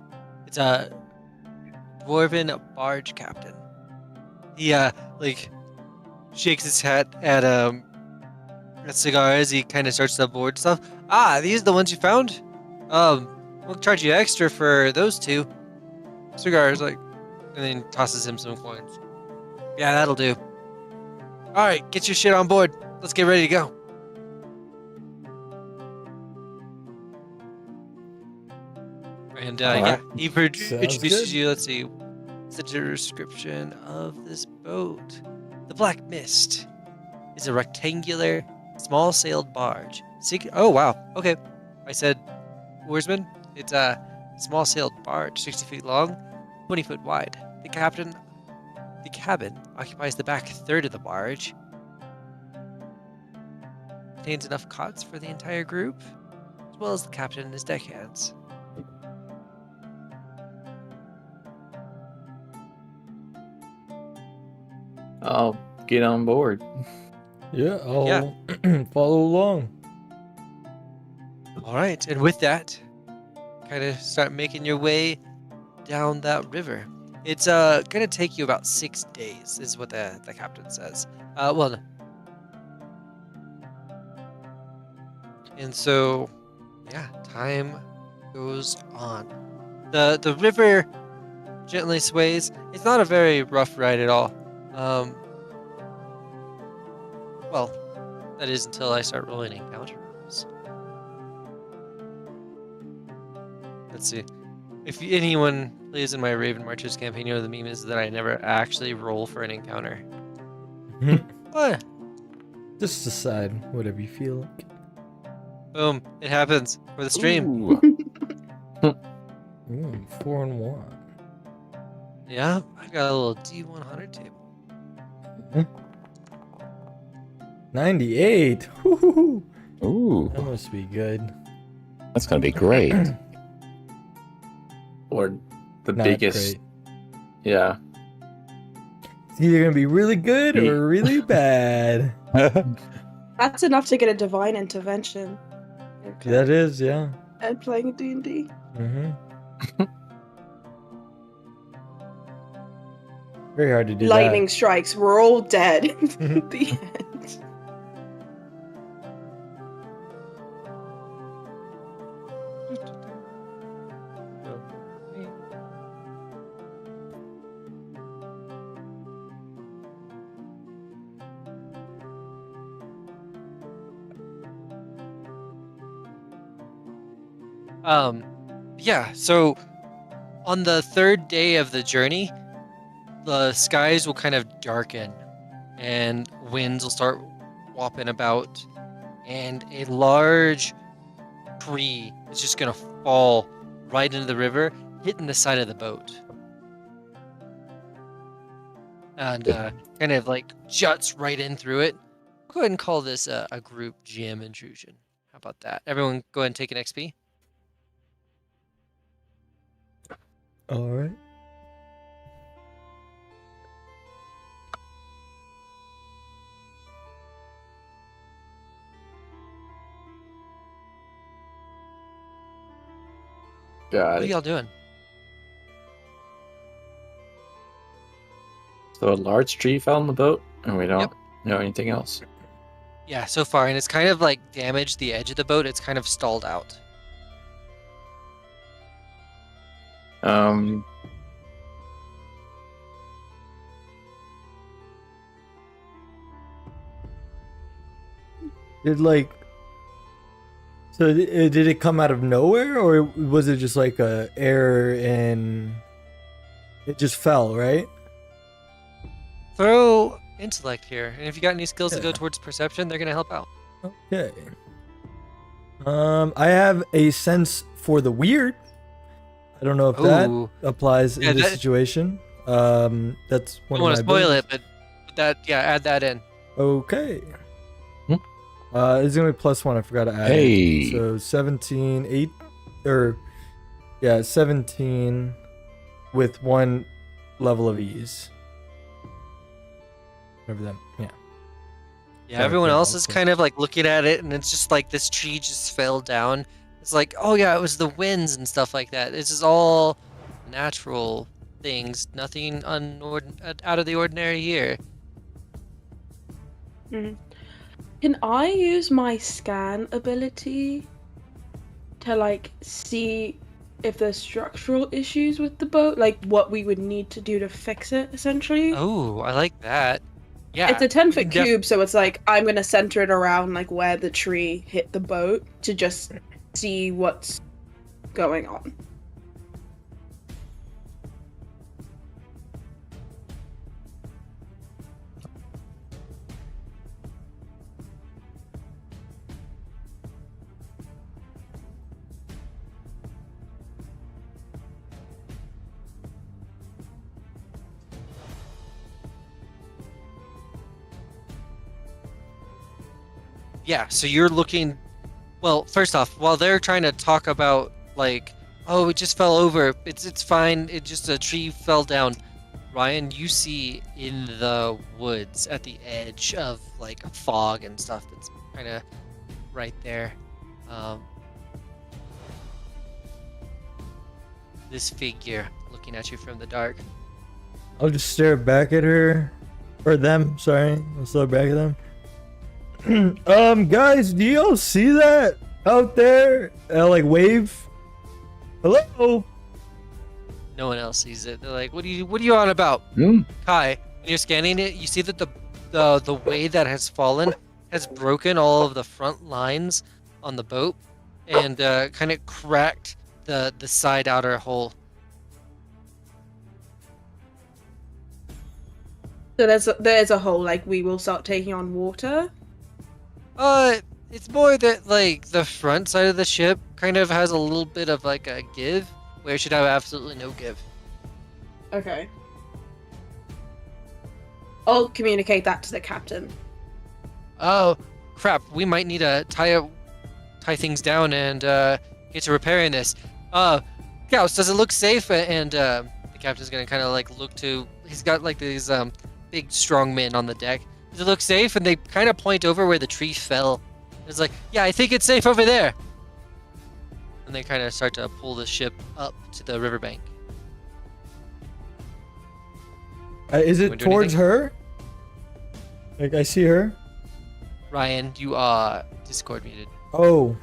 It's a dwarven barge captain. He shakes his hat at cigars. He kind of starts to board stuff. These are the ones you found? We'll charge you extra for those 2 cigars, like, and then tosses him some coins. Yeah, that'll do. All right, get your shit on board. Let's get ready to go. And Alright. he Sounds introduces good. you. Let's see. What's the description of this boat? The Black Mist is a rectangular, small-sailed barge. Oh, wow. Okay. I said oarsman. It's a small-sailed barge, 60 feet long, 20 foot wide. The cabin occupies the back third of the barge. Contains enough cots for the entire group, as well as the captain and his deckhands. I'll get on board. Yeah, I'll follow along. All right, and with that, kind of start making your way down that river. It's gonna take you about 6 days, is what the captain says. And so, yeah, time goes on. The river gently sways. It's not a very rough ride at all. Well, that is until I start rolling encounter rolls. Let's see. If anyone plays in my Raven Marches campaign, you know the meme is that I never actually roll for an encounter. What? Just decide whatever you feel like. Boom. It happens for the stream. Ooh. 4 and 1. Yeah, I got a little D100 table. 98. Woo-hoo-hoo. Ooh, That must be good. that's gonna be great. Or the Not biggest. great. Yeah. It's either gonna be really good or really bad. That's enough to get a divine intervention. Okay. That is, yeah. And playing D&D. Mm-hmm. Very hard to do Lightning strikes. We're all dead. Mhm. The end. Yeah, so on the 3rd day of the journey, the skies will kind of darken and winds will start whopping about, and a large tree is just gonna fall right into the river, hitting the side of the boat. And kind of like juts right in through it. Go ahead and call this a group GM intrusion. How about that? Everyone go ahead and take an XP. that. All right. Got What are it. y'all doing? So a large tree fell on the boat, and we don't Yep. know anything else. Yeah, so far, and it's kind of like damaged the edge of the boat. It's kind of stalled out. Did it come out of nowhere, or was it just like a error and it just fell, right? Throw intellect here, and if you got any skills to go Yeah. towards perception, they're gonna help out. Okay. I have a sense for the weird. I don't know if that Ooh, applies Yeah, in this that- situation. That's one I of don't want my to spoil abilities. it, but add that in. Okay. Hmm. It's gonna be +1. I forgot to add Hey. it. So 17, 17 with 1 level of ease. Whatever that. Yeah. Yeah, Sorry, everyone Craig, else I'll is quit. kind of like looking at it, and it's just like this tree just fell down. It's like, oh yeah, it was the winds and stuff like that. This is all natural things, nothing out of the ordinary here. Mhm. Can I use my scan ability to like see if there's structural issues with the boat, like what we would need to do to fix it, essentially? Oh, I like that. Yeah. It's a 10-foot def- cube, so it's like I'm gonna center it around like where the tree hit the boat to just see what's going on. Yeah, so you're looking. Well, first off, while they're trying to talk about like, oh, it just fell over. It's fine. It just a tree fell down. Ryan, you see in the woods at the edge of like fog and stuff that's kind of right there. This figure looking at you from the dark. I'll just stare back at her, or them. Sorry, I'll stare back at them. Guys, do y'all see that out there? Like wave. Hello. No one else sees it. They're like, "What are you on about?" Kai, when you're scanning it, you see that the way that has fallen has broken all of the front lines on the boat and kind of cracked the side outer hull. So there's a hole, like we will start taking on water. It's more that like the front side of the ship kind of has a little bit of like a give, where it should have absolutely no give. Okay. I'll communicate that to the captain. Oh, crap! We might need to tie things down and get to repairing this. Gauss, does it look safe? And the captain's gonna kind of like look to. He's got like these big strong men on the deck. Does it look safe? And they kind of point over where the tree fell. It's like, yeah, I think it's safe over there. And they kind of start to pull the ship up to the riverbank. Is it towards her? Like I see her. Ryan, you are Discord muted. Oh,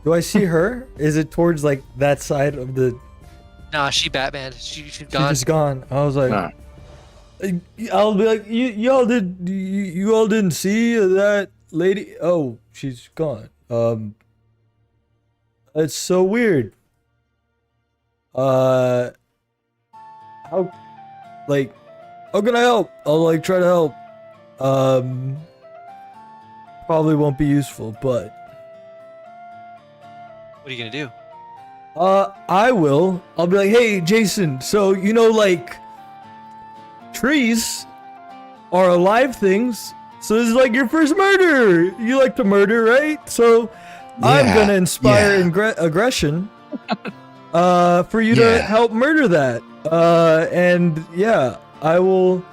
do I see her? Is it towards like that side of the? Nah, she Batman. She's She's gone. just gone. I was like, Nah. I'll be like, you all didn't see that lady? Oh, she's gone. It's so weird. How can I help? I'll like try to help. Probably won't be useful, but What are you gonna do? I will. I'll be like, hey, Jason. So like trees are alive things. So this is like your first murder. You like to murder, right? So I'm gonna inspire aggression for you to help murder that. And yeah, I will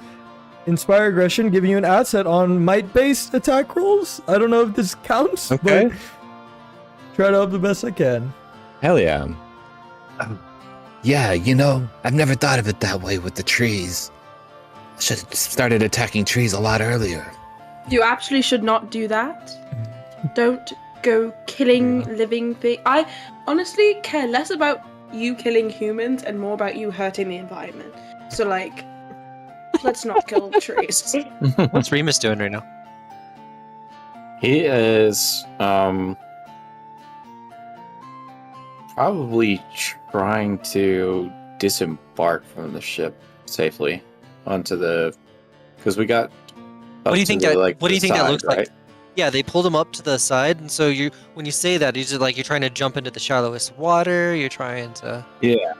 inspire aggression, giving you an asset on might-based attack rolls. I don't know if this counts, but try to help the best I can. Hell yeah. Yeah, I've never thought of it that way with the trees. I should have started attacking trees a lot earlier. You actually should not do that. Don't go killing living things. I honestly care less about you killing humans and more about you hurting the environment. So like, let's not kill trees. What's Remus doing right now? He is probably trying to disembark from the ship safely onto the, because we got. What do you think that? What do you think that looks right? like? Yeah, they pulled him up to the side, and so when you say that, you're like you're trying to jump into the shallowest water. You're trying to. Yeah.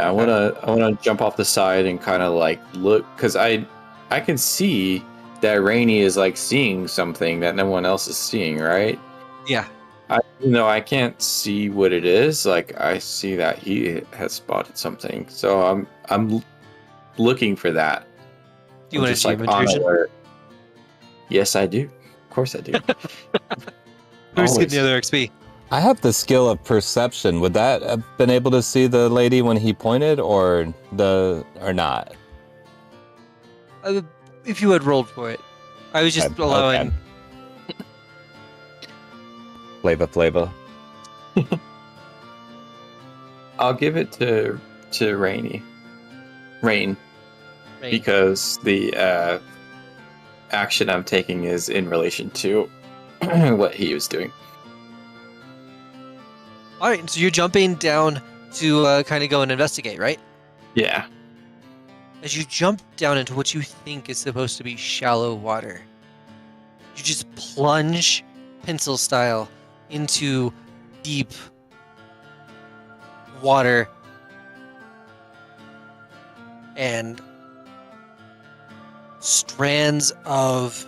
I wanna jump off the side and kind of like look, because I can see that Rainey is like seeing something that no one else is seeing, right? Yeah. I can't see what it is. Like I see that he has spotted something, so I'm looking for that. Do you want to achieve intrusion? Yes, I do. Of course I do. Who's getting the other XP? I have the skill of perception. Would that have been able to see the lady when he pointed, or not? If you had rolled for it. I was just allowing. Okay. Flavor. I'll give it to Rain, because the action I'm taking is in relation to what he was doing. All right, so you're jumping down to kind of go and investigate, right? Yeah. As you jump down into what you think is supposed to be shallow water, you just plunge pencil style into deep water and strands of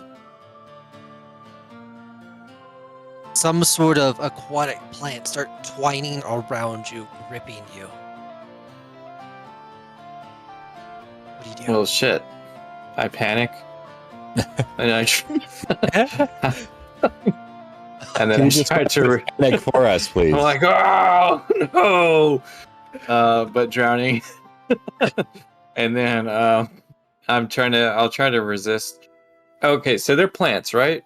some sort of aquatic plant start twining around you, gripping you. What do you do? Well, shit. I panic. And I and then Can I you just try to panic for us, please? I'm like, oh no! But drowning. And then I'll try to resist. Okay, so they're plants, right?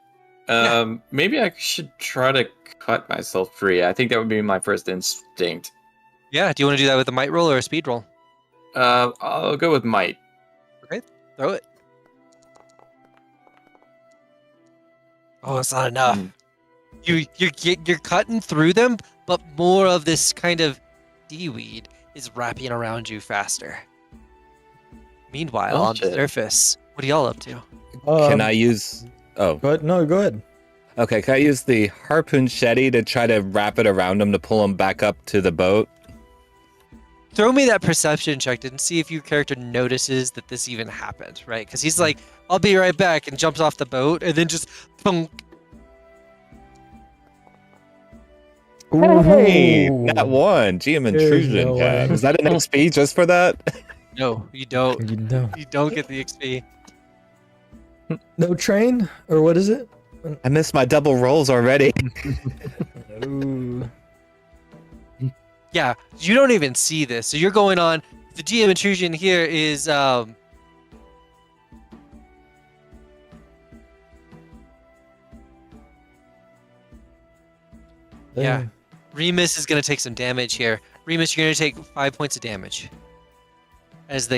Maybe I should try to cut myself free. I think that would be my first instinct. Yeah, do you want to do that with a might roll or a speed roll? I'll go with might. Okay, throw it. Oh, it's not enough. You're cutting through them, but more of this kind of seaweed is wrapping around you faster. Meanwhile, on the surface, what are y'all up to? Can I use... Oh. Go ahead. No, go ahead. Okay, can I use the harpoon shetty to try to wrap it around him to pull him back up to the boat? Throw me that perception check and see if your character notices that this even happened, right? Because he's like, I'll be right back, and jumps off the boat, and then just thunk. Hey, that one. GM intrusion. no way. Is that an XP just for that? No, you don't. You don't get the XP. No train? Or what is it? I missed my double rolls already. Ooh. Yeah, you don't even see this. So you're going on. The GM intrusion here is yeah. Remus is gonna take some damage here. Remus, you're gonna take 5 points of damage as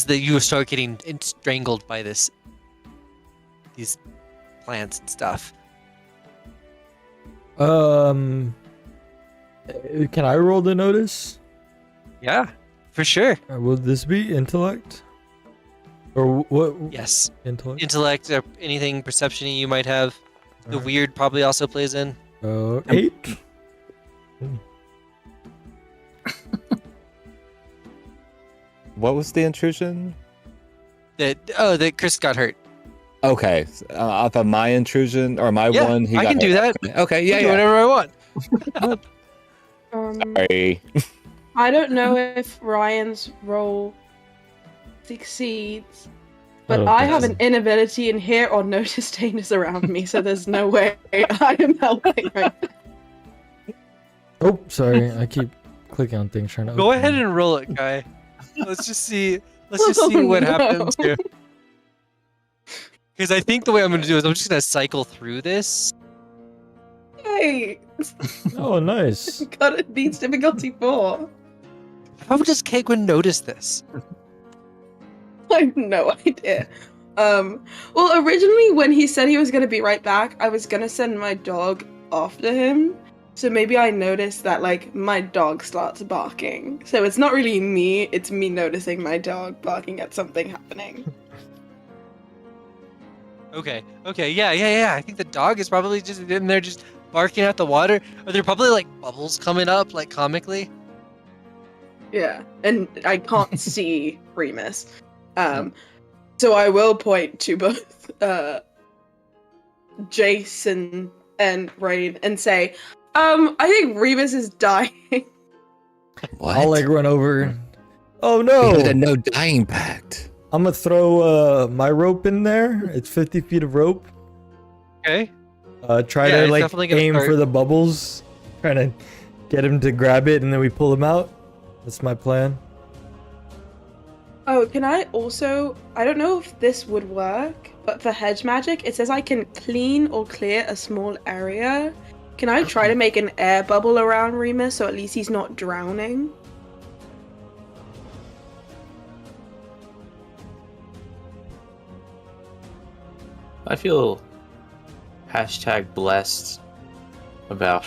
you start getting strangled by these plants and stuff. Can I roll the notice? Yeah, for sure. Will this be intellect? Or what? Yes. Intellect? Or anything perception-y you might have. The weird probably also plays in. 8. What was the intrusion? That Chris got hurt. Okay, off of my intrusion or my one. I can do that. Okay, yeah, do whatever I want. Sorry. I don't know if Ryan's roll succeeds, but I have an inability in here or notice dangers around me, so there's no way I am helping right now. Oh, sorry. I keep clicking on things trying to Go ahead and roll it, Kai. Let's just see what happens here. Because I think the way I'm going to do is I'm just going to cycle through this. Hey! Oh, nice. Got it beats difficulty 4. How does Kegwin notice this? I have no idea. Well, originally when he said he was going to be right back, I was going to send my dog after him. So maybe I noticed that, like, my dog starts barking. So it's not really me, it's me noticing my dog barking at something happening. Okay, yeah. I think the dog is probably just in there just barking at the water. Are there probably, like, bubbles coming up, like, comically? Yeah, and I can't see Remus. So I will point to both Jason and Rain and say, I think Remus is dying. What? I'll like run over. Oh no! We had a no dying pact. I'm gonna throw my rope in there. It's 50 feet of rope. Okay. Try to like aim for the bubbles. Trying to get him to grab it and then we pull him out. That's my plan. Oh, can I also... I don't know if this would work, But for hedge magic, it says I can clean or clear a small area. Can I try to make an air bubble around Remus so at least he's not drowning? I feel #blessed about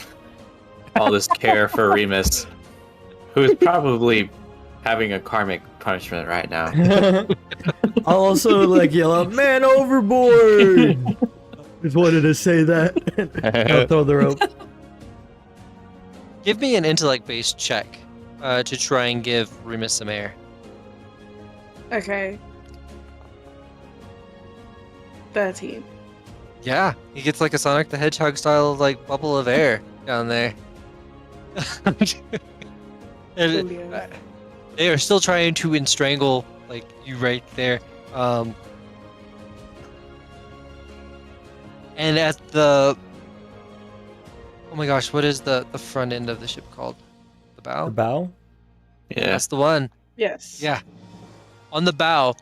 all this care for Remus, who is probably having a karmic punishment right now. I'll also like yell out, "Man overboard!" Just wanted to say that. I'll throw the rope. Give me an intellect-based check to try and give Remus some air. Okay. 13. Yeah, he gets like a Sonic the Hedgehog style like bubble of air down there. And Brilliant. they are still trying to strangle like you right there. And at the oh my gosh, what is the front end of the ship called? The bow? The bow? Yeah. That's the one. Yes. Yeah. On the bow,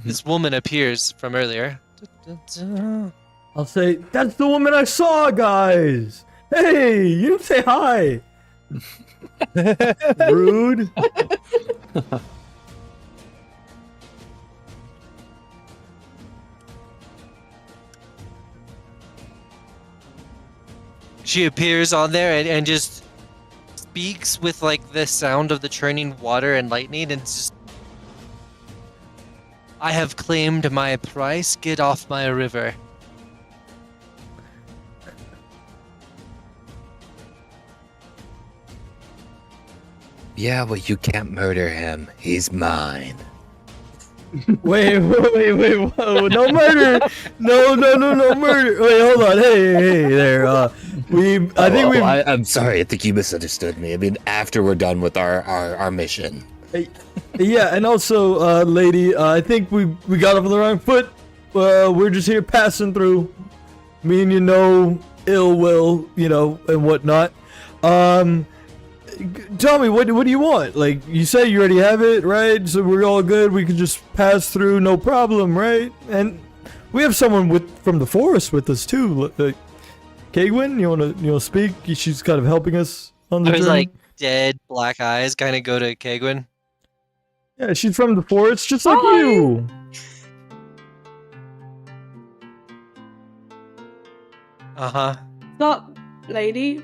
this woman appears from earlier. I'll say, "That's the woman I saw, guys! Hey, you didn't say hi!" Rude. She appears on there and just speaks with like the sound of the churning water and lightning and just I have claimed my price, get off my river. Yeah, well, you can't murder him. He's mine. Wait, whoa, no murder! No murder! Wait, hold on, hey there, I think we've... I'm sorry, I think you misunderstood me. I mean, after we're done with our mission. Yeah, and also, lady, I think we got off on the wrong foot. We're just here passing through. Me and you know ill will, you know, and whatnot. Tell me, what do you want? Like, you say you already have it, right? So we're all good. We can just pass through, no problem, right? And we have someone from the forest with us too. Kagwin, you wanna speak? She's kind of helping us on the There's journey. like dead black eyes kind of go to Kagwin. Yeah, she's from the forest, just like Hi. you. Uh-huh. Stop, lady.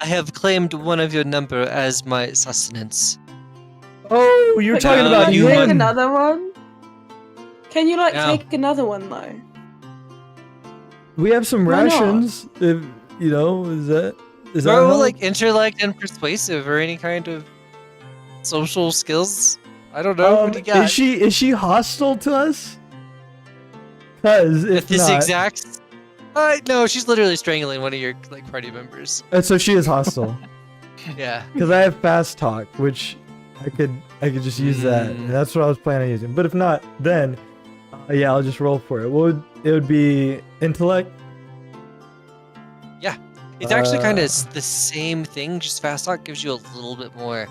I have claimed one of your number as my sustenance. Oh, you're Wait, talking can about you you. take another one? Can you like No. take another one though? We have some Why not? rations. If you know, is that Or help? like intellect and persuasive or any kind of social skills. I don't know. What do you got? Is she hostile to us? Cause At if this not, exact. No, she's literally strangling one of your like party members. so she is hostile. Yeah. Because I have fast talk, which I could just use that. And that's what I was planning on using. But if not, then yeah, I'll just roll for it. It would be intellect. Yeah. It's actually kind of the same thing. Just fast talk gives you a little bit more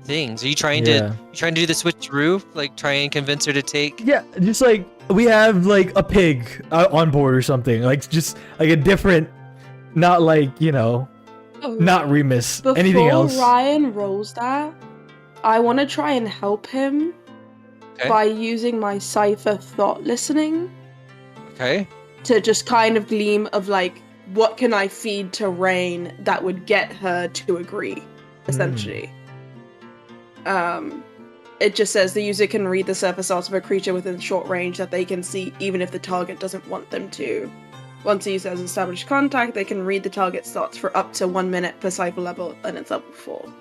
things. Are you trying to do the switcheroo? Like try and convince her to take? Yeah, just like we have like a pig on board or something. Like just like a different, not like not Remus. Before Anything else? Ryan rolls that, I want to try and help him Okay. by using my Cypher thought listening Okay. to just kind of gleam of like, what can I feed to Rain that would get her to agree, essentially. It just says the user can read the surface art of a creature within short range that they can see even if the target doesn't want them to. Once the user has established contact, they can read the target's thoughts for up to 1 minute per Cypher level, and it's level 4.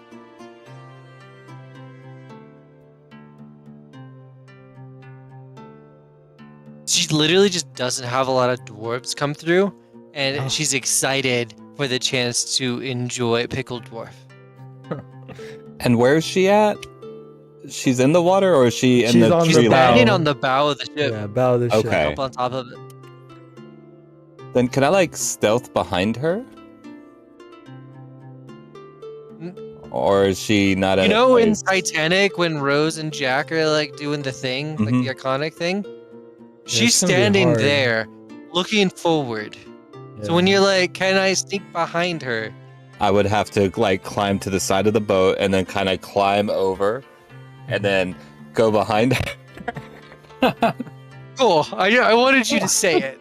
She literally just doesn't have a lot of dwarves come through, and she's excited for the chance to enjoy pickled dwarf. And where's she at? She's in the water, or is she in She's the on She's the tree bow. standing line? on the bow of the ship, Yeah, bow of the ship. Okay. up on top of it. Then can I like stealth behind her? Or is she not You at a know, in place? Titanic, when Rose and Jack are like doing the thing, like Mhm. the iconic thing, she's it's gonna be standing hard. there, looking forward. So when Yeah. you're like, "Can I sneak behind her?" I would have to like climb to the side of the boat and then kind of climb over and then go behind her. Cool. I wanted you to say it.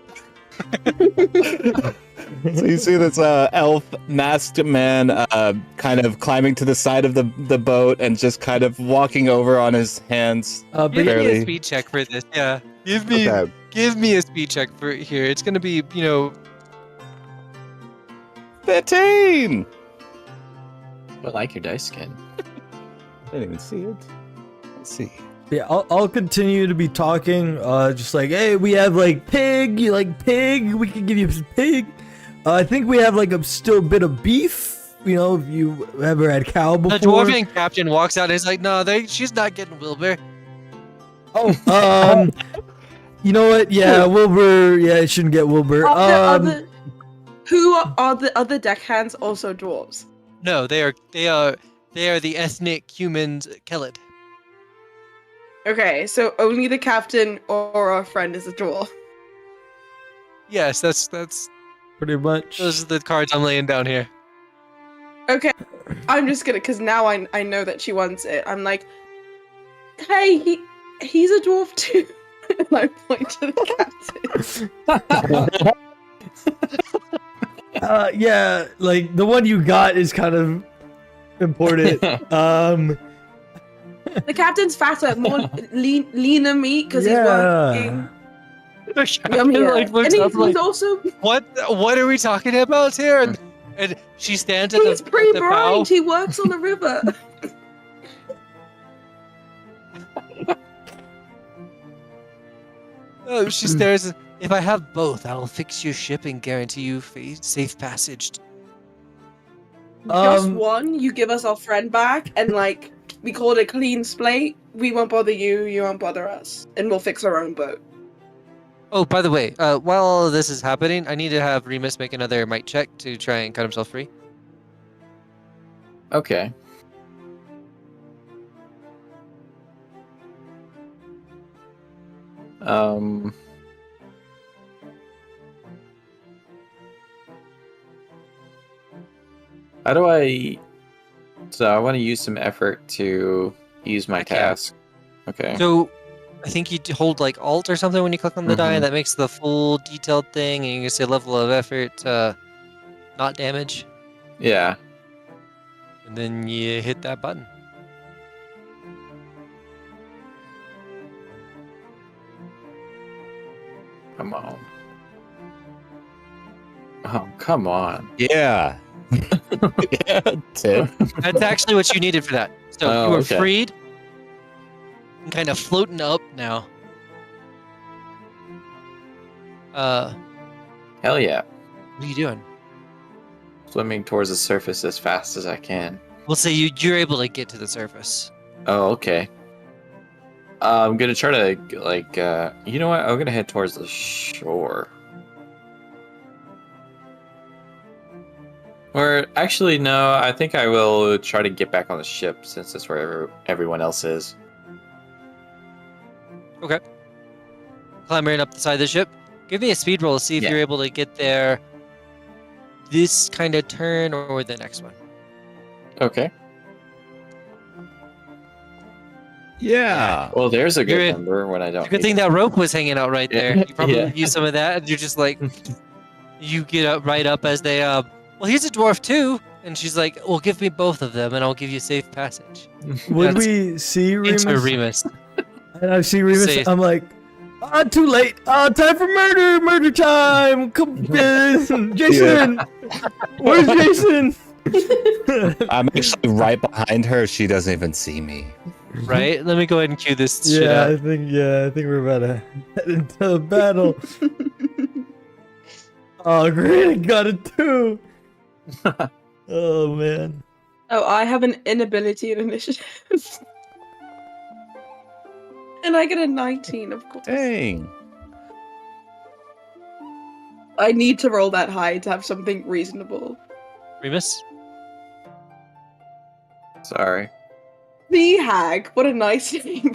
So you see this elf masked man kind of climbing to the side of the boat and just kind of walking over on his hands. But Give me a Barely. speed check for this. Yeah. Okay. Give me a speed check for here. It's gonna be, 15! I like your dice skin. I didn't even see it. Let's see. yeah, I'll continue to be talking. Just like, hey, we have like pig. You like pig? We can give you some pig. I think we have like a still bit of beef. You know, if you ever had cow before. the dwarven captain walks out and is like, "No, she's not getting Wilbur." Oh, you know what? Yeah, Wilbur. Yeah, I shouldn't get Wilbur. Who are the other deckhands also dwarves? No, they are the ethnic humans, Kelid. Okay, so only the captain or our friend is a dwarf. Yes, that's pretty much. those are the cards I'm laying down here. Okay, I'm just gonna, because now I know that she wants it. I'm like, hey, he's a dwarf too. And I point to the captain. Yeah, like the one you got is kind of important. The captain's fatter, more leaner meat because he's working. Yummier. Like, looks And up he's like, also what are we talking about here? And she stands at he's the bow. pre-brined. He works on the river. Oh, she stares. If I have both, I'll fix your ship and guarantee you safe passage. Just one, you give us our friend back, and like we call it a clean slate. We won't bother you. You won't bother us, and we'll fix our own boat. Oh, by the way, while all of this is happening, I need to have Remus make another might check to try and cut himself free. Okay. How do I... So I want to use some effort to use my Heck yeah. task. Okay. So, I think you hold like Alt or something when you click on the die, Mhm. and that makes the full detailed thing, and you can say level of effort, not damage, Yeah. and then you hit that button. Come on. Oh, come on. Yeah. Yeah, Tim. That's actually what you needed for that. So Oh, you were okay. freed and kind of floating up now. Hell yeah. What are you doing? Swimming towards the surface as fast as I can. We'll say you're able to get to the surface. Oh, okay. I'm gonna try to, like, you know what? I'm gonna head towards the shore. Or, actually, no, I think I will try to get back on the ship since that's where everyone else is. Clambering up the side of the ship. Give me a speed roll to see if Yeah. you're able to get there this kind of turn or the next one. Okay. Yeah. Well, there's a good You're- number when I don't. Good thing that rope was hanging out right there. Yeah. You probably Yeah. use some of that, and you're just like, you get up right up as they, well, he's a dwarf too. And she's like, well, give me both of them, and I'll give you safe passage. Would That's we see Remus? Into Remus. And I see Remus. Safe. I'm like, too late. Time for murder. Murder time. Come, Jason. Where's Jason? I'm actually right behind her. She doesn't even see me. Right? Let me go ahead and cue this shit Yeah, up. I think we're about to head into a battle. Oh, great! I got it too. Oh man. Oh, I have an inability in initiative. And I get a 19, of course. Dang. I need to roll that high to have something reasonable. Remus? Sorry. The Hag. What a nice name.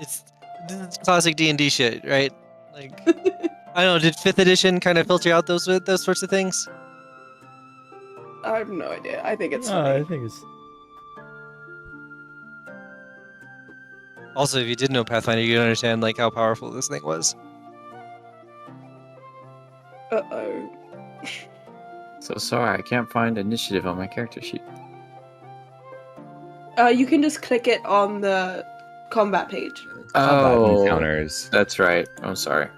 It's this is classic D&D shit, right? Like, I don't know. Did 5th edition kind of filter out those sorts of things? I have no idea. I think it's I funny. think it's. Also, if you did know Pathfinder, you'd understand like how powerful this thing was. Uh-oh. So sorry, I can't find initiative on my character sheet. You can just click it on the combat page. Combat Oh, encounters. that's right. I'm sorry.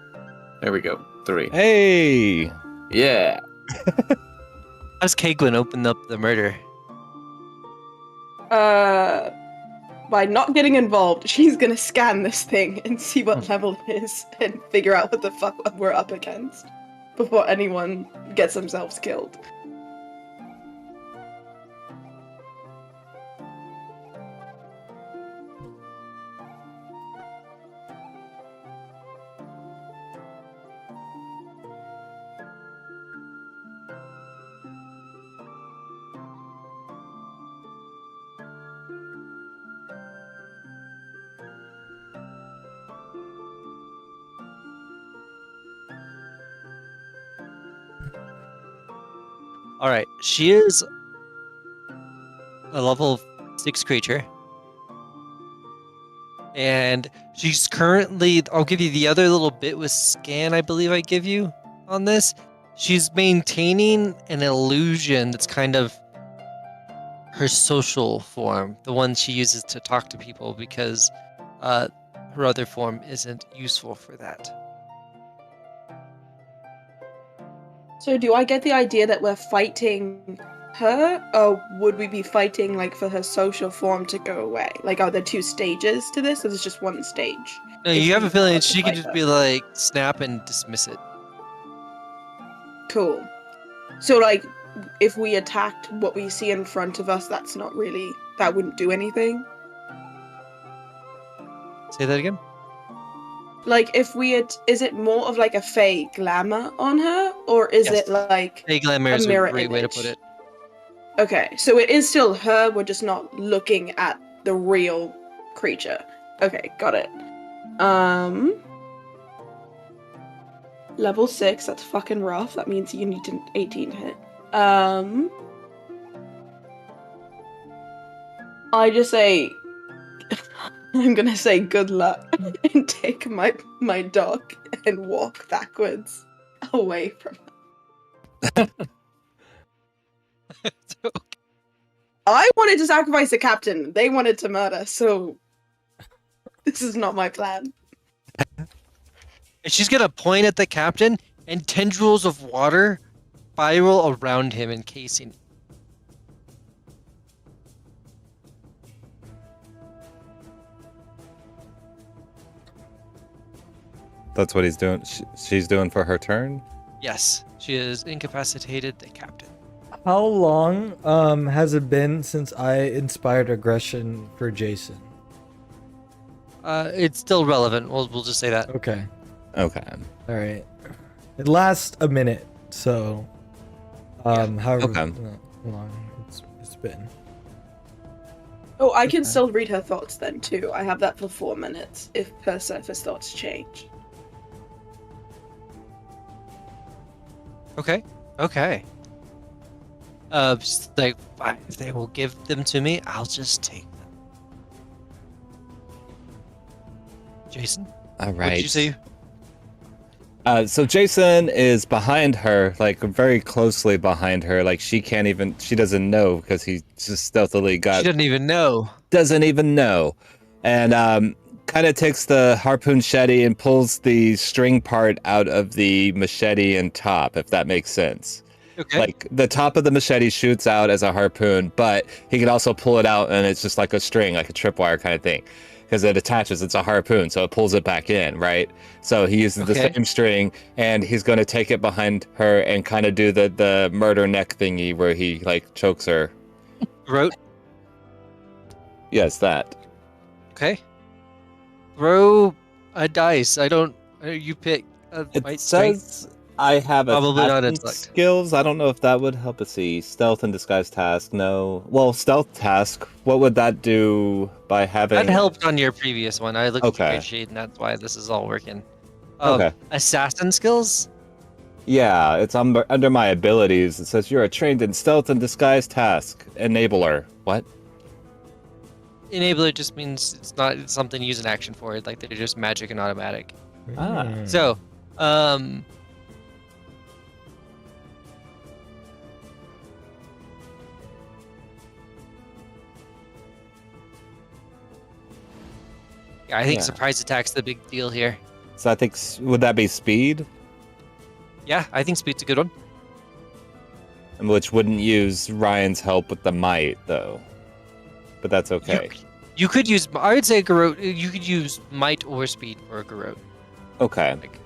There we go. 3. Hey. Yeah. How's Kaglin open up the murder? By not getting involved, she's gonna scan this thing and see what level it is and figure out what the fuck we're up against before anyone gets themselves killed. All right, she is a level 6 creature, and she's currently. I'll give you the other little bit with scan. I believe I give you on this. She's maintaining an illusion that's kind of her social form, the one she uses to talk to people, because her other form isn't useful for that. So do I get the idea that we're fighting her, or would we be fighting like for her social form to go away? Like, are there 2 stages to this, or there's just 1 stage? No, If you have we a feeling want to she could fight just her. be like snap and dismiss it. Cool. So like, if we attacked what we see in front of us, that wouldn't do anything? Say that again. Like, if we had, is it more of like a fey glamour on her, or is Yes. it like Hey, glamour a is a mirror great way to image? put it. Okay, so it is still her, we're just not looking at the real creature. Okay, got it. Level 6, that's fucking rough. That means you need an 18 to hit. I just say I'm gonna say good luck and take my dog and walk backwards away from her. I wanted to sacrifice the captain. They wanted to murder, so this is not my plan. And she's gonna point at the captain, and tendrils of water spiral around him, encasing. That's what he's doing. She's doing for her turn. Yes, she has incapacitated the captain. How long has it been since I inspired aggression for Jason? It's still relevant. We'll just say that. Okay. Okay. All right. It lasts a minute, so however Okay. long it's been. Oh, I can still read her thoughts then too. I have that for 4 minutes if her surface thoughts change. Okay. Just like fine, if they will give them to me, I'll just take them. Jason, All what right. did you say? So Jason is behind her, like very closely behind her. Like she doesn't know because he just stealthily She got, doesn't even know. doesn't even know. And kind of takes the harpoon machete and pulls the string part out of the machete and top, if that makes sense. Okay. Like the top of the machete shoots out as a harpoon, but he can also pull it out and it's just like a string, like a tripwire kind of thing. Because it attaches, it's a harpoon, so it pulls it back in, right? So he uses the same string, and he's going to take it behind her and kind of do the murder neck thingy where he like chokes her. Throat. Yes, that. Okay. Throw a dice. You pick. It Might strength. says I have Probably not assassin intellect. skills. I don't know if that would help. Let's see. Stealth and disguise task. No. Well, stealth task. What would that do by having? That helped on your previous one. I looked Okay. at your sheet, and that's why this is all working. Okay. Assassin skills? Yeah, it's under my abilities. It says you're a trained in stealth and disguise task. Enabler. What? Enabler just means it's not something you use an action for. Like they're just magic and automatic. Ah. So, yeah, I think Yeah. surprise attack's the big deal here. So I think would that be speed, Yeah, I think speed's a good one. which wouldn't use Ryan's help with the might though. But that's okay. You could use, I would say, Garrote. You could use might or speed for a Garrote. Okay. Like,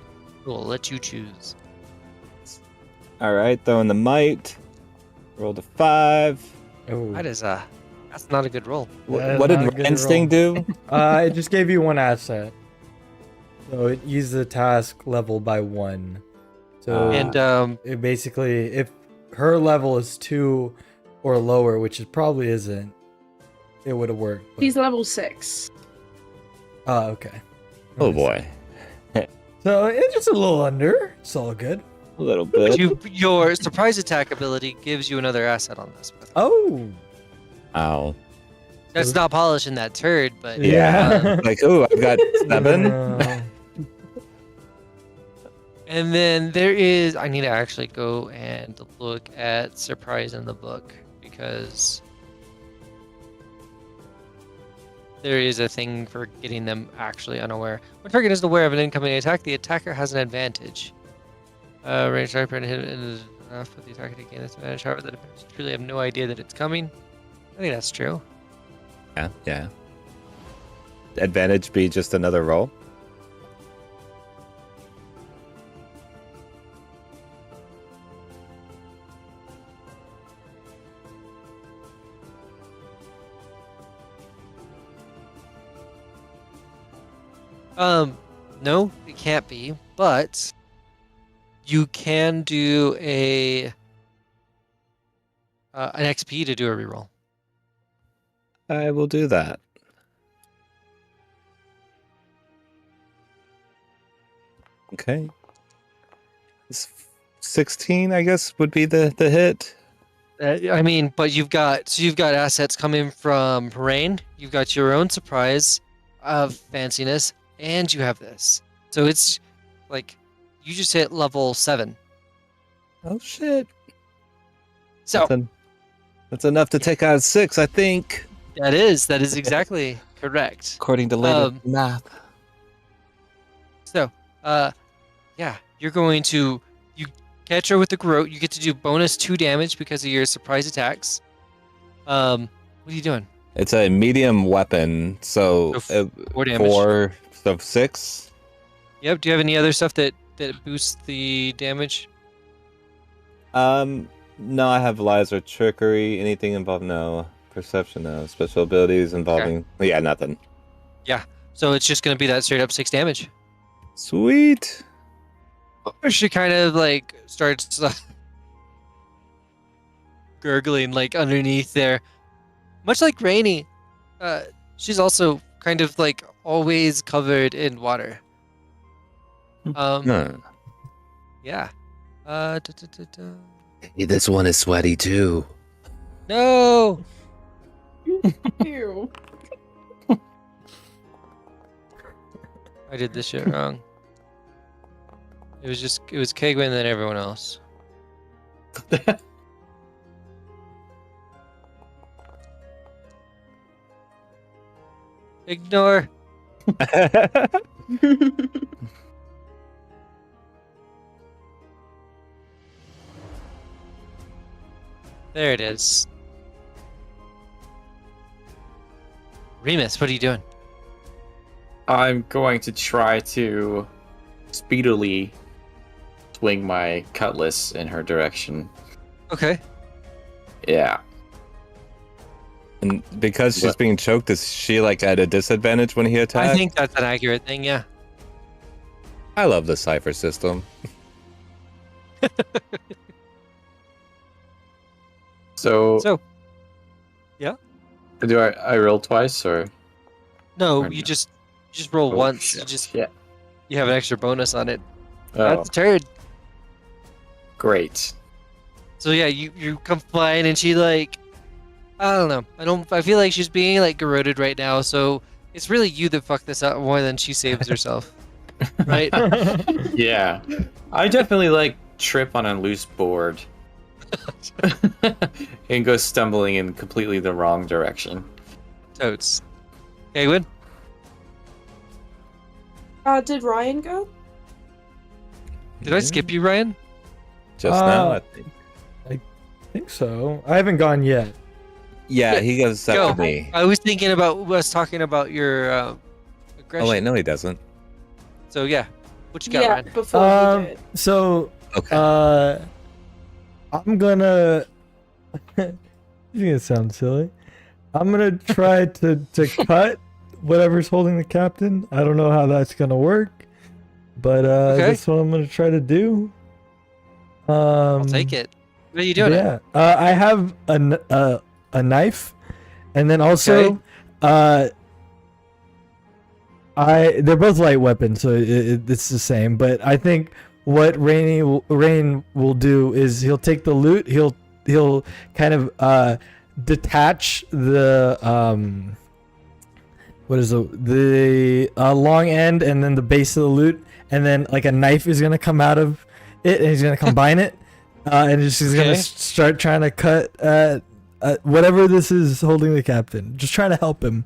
we'll let you choose. All right. Throwing the might. Rolled a 5. Oh. That's not a good roll. That is What did not a good Ryan's thing do? It just gave you 1 asset. So it used the task level by 1. So And it basically, if her level is 2 or lower, which it probably isn't, it would have worked. but- He's level 6. Oh, okay. Oh boy. So it's just a little under. It's all good. A little bit. your surprise attack ability gives you another asset on this. Oh. Ow. That's not polishing that turd, but Yeah. Like, oh, I've got 7. And then there is, I need to actually go and look at surprise in the book because there is a thing for getting them actually unaware. When target is aware of an incoming attack, the attacker has an advantage. Range sniper and hit is enough for the attacker to gain this advantage. However, the defenders truly have no idea that it's coming. I think that's true. Yeah. Advantage be just another roll. No, it can't be, but you can do an XP to do a reroll. I will do that. Okay. 16, I guess, would be the hit. I mean, but you've got assets coming from Rain. You've got your own surprise of fanciness, and you have this. So it's like you just hit level 7. Oh shit. So That's enough to take out 6, I think. that is exactly correct. According to latest math. So, yeah, you're going to catch her with the Garrote. You get to do bonus 2 damage because of your surprise attacks. What are you doing? It's a medium weapon, so 4 damage. 4, so 6. Yep. Do you have any other stuff that boosts the damage? No, I have lies or trickery. Anything involved? No. Perception? No. Special abilities involving? Yeah, nothing. So it's just going to be that straight up 6 damage. Sweet. She kind of like starts gurgling like underneath there, much like Rainy. She's also kind of like always covered in water. Huh. Yeah. Hey, this one is sweaty too. No. Ew. I did this shit wrong. It was Kegwin and then everyone else. Ignore. There it is. Remus, what are you doing? I'm going to try to speedily swing my cutlass in her direction. Okay. Yeah. And because she's What? being choked, is she like at a disadvantage when he attacks? I think that's an accurate thing, yeah. I love the Cypher system. So, yeah. Do I roll twice or? No, Or you no? just roll Oh, once. shit. You have an extra bonus on it. Oh, That's a turn. great. So yeah, you come flying and she like, I don't know. I feel like she's being like garroted right now. So it's really you that fucked this up more than she saves herself, right? Yeah, I definitely like trip on a loose board and go stumbling in completely the wrong direction. Totes. Okay, Gwen. Did Ryan go? Did I skip you, Ryan? Just now, I think. I think so. I haven't gone yet. Yeah, he goes Go. after me. I was thinking about talking about your aggression. Oh wait, no, he doesn't. So yeah, what you got, Yeah, Ryan? before he did. So Okay. I'm gonna. This is gonna sound silly. I'm gonna try to cut whatever's holding the captain. I don't know how that's gonna work, but Okay. that's what I'm gonna try to do. I'll take it. What are you doing? Yeah, I have a knife, and then also, they're both light weapons, so it's the same. But I think what Rain will do is he'll take the loot. He'll kind of detach the what is the long end and then the base of the loot, and then like a knife is gonna come out of it, and he's gonna combine it, and he's gonna start trying to cut whatever this is holding the captain. Just trying to help him.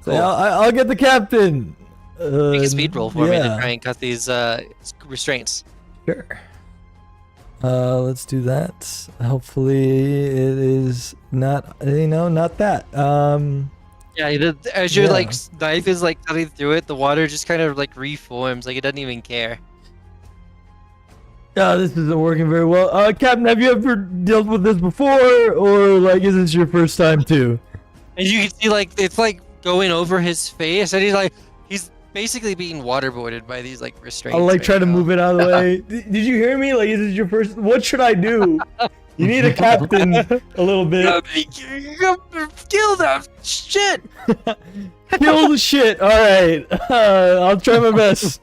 So Cool. I'll get the captain. Make a speed roll for me to yeah. try and cut these restraints. Sure. Let's do that. Hopefully it is not, not that. Yeah, as your Yeah. like knife is like cutting through it, the water just kind of like reforms, like it doesn't even care. This isn't working very well. Captain, have you ever dealt with this before, or like is this your first time too? And you can see like it's like going over his face, and he's basically being waterboarded by these like restraints. I'll like right try to now. move it out of the way. Did you hear me? Like, is this your first? What should I do? You need a captain a little bit. Kill them! Shit! Kill the shit. All right. I'll try my best.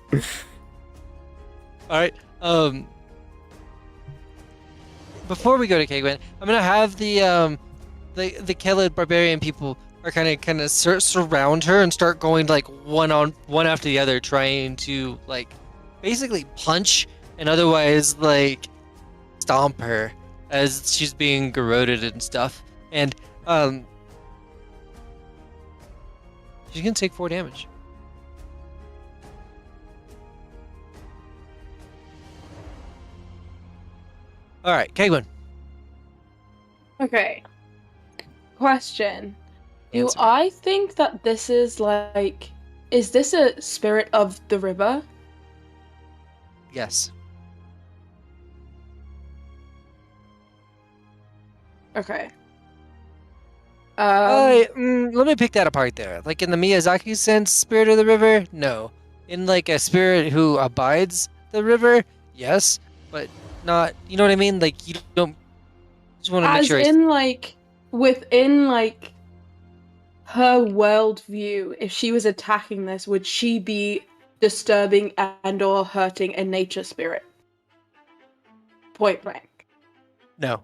All right. Before we go to Kegwin, I'm gonna have the Kelid barbarian people are kind of surround her and start going like one after the other, trying to like basically punch and otherwise like stomp her as she's being garroted and stuff. And she's gonna take 4 damage. All right, Kegwin. Okay. Question. Do Answer. I think that this is like... Is this a spirit of the river? Yes. Okay. Let me pick that apart there. Like in the Miyazaki sense, spirit of the river, no. In like a spirit who abides the river, yes, but not. You know what I mean? Like you don't. Just want to make as sure. in like within like her worldview, if she was attacking this, would she be disturbing and or hurting a nature spirit? Point blank. No,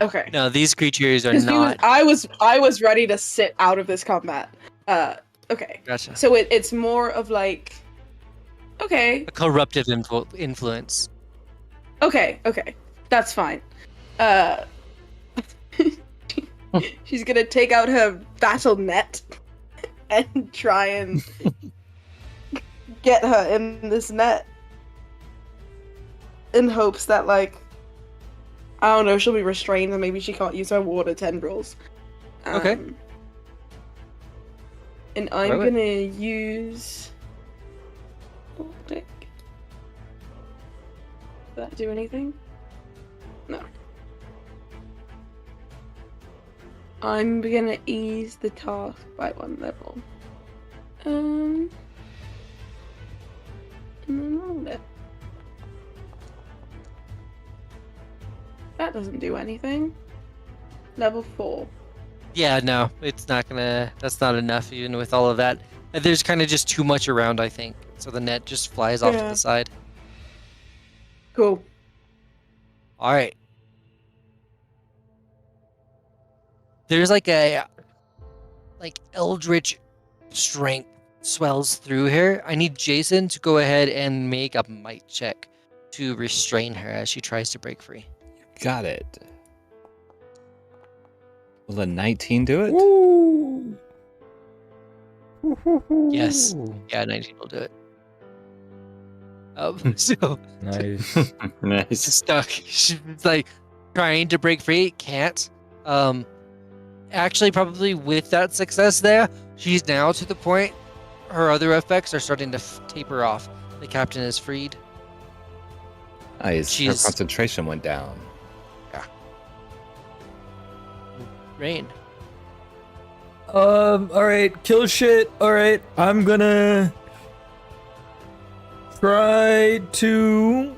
Okay. no. These creatures are 'Cause not. I was ready to sit out of this combat. Okay. Gotcha. So it's more of like, okay, A corruptive influence. okay, that's fine. She's gonna take out her battle net and try and get her in this net in hopes that, like, I don't know, she'll be restrained and maybe she can't use her water tendrils. Okay. And I'm Right. gonna use... Click. Does that do anything? No. I'm gonna ease the task by 1 level. That doesn't do anything. Level 4. Yeah, no, it's not gonna. That's not enough, even with all of that. There's kind of just too much around, I think. So the net just flies off to Yeah. the side. Cool. All right. There's like a eldritch strength swells through her. I need Jason to go ahead and make a might check to restrain her as she tries to break free. Got it. Will a 19 do it? Woo! Yes. Yeah, 19 will do it. So Nice. Nice. she's stuck. She's like trying to break free, can't. Actually, probably with that success there, she's now to the point her other effects are starting to taper off. The captain is freed. Nice. Her She's- concentration went down. Rain. All right, kill shit. All right, I'm gonna try to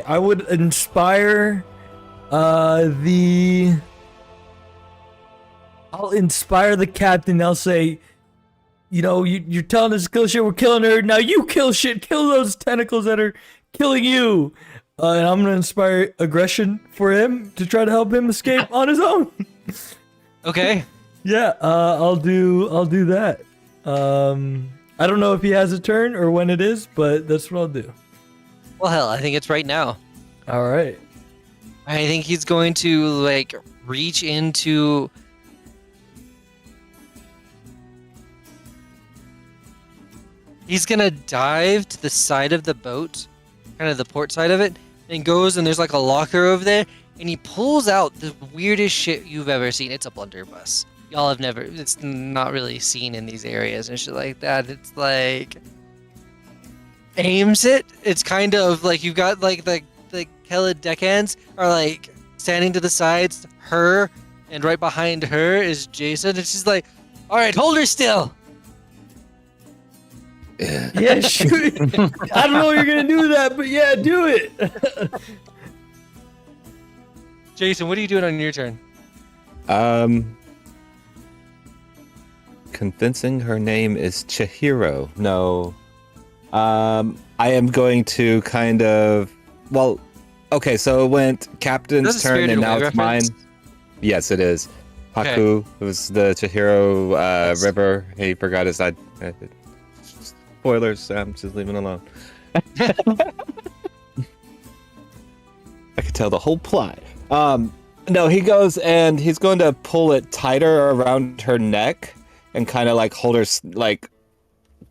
I would inspire I'll inspire the captain. I'll say, you're telling us to kill shit, we're killing her. Now you kill shit, kill those tentacles that are killing you. And I'm gonna inspire aggression for him to try to help him escape on his own. Okay. Yeah, I'll do that. I don't know if he has a turn or when it is, but that's what I'll do. Well, hell, I think it's right now. All right. I think he's going to reach into. He's gonna dive to the side of the boat, kind of the port side of it, and goes and there's a locker over there, and he pulls out the weirdest shit you've ever seen. It's a blunderbuss. Y'all have never. It's not really seen in these areas and shit like that. It's aims it. It's kind of you've got the Kelid deckhands are standing to the sides. Her and right behind her is Jason, and she's like, "All right, hold her still." Yeah, shoot. I don't know if you're gonna do that, but yeah, do it. Jason, what are you doing on your turn? Convincing her name is Chihiro. No. I am going to okay, so it went captain's That's a turn Spirited and now Away it's mine. reference. Yes, it is. Okay. Haku was the Chihiro Yes. river. He forgot his side. Spoilers, I'm just leaving it alone. I could tell the whole plot. No, he goes and he's going to pull it tighter around her neck and kind of hold her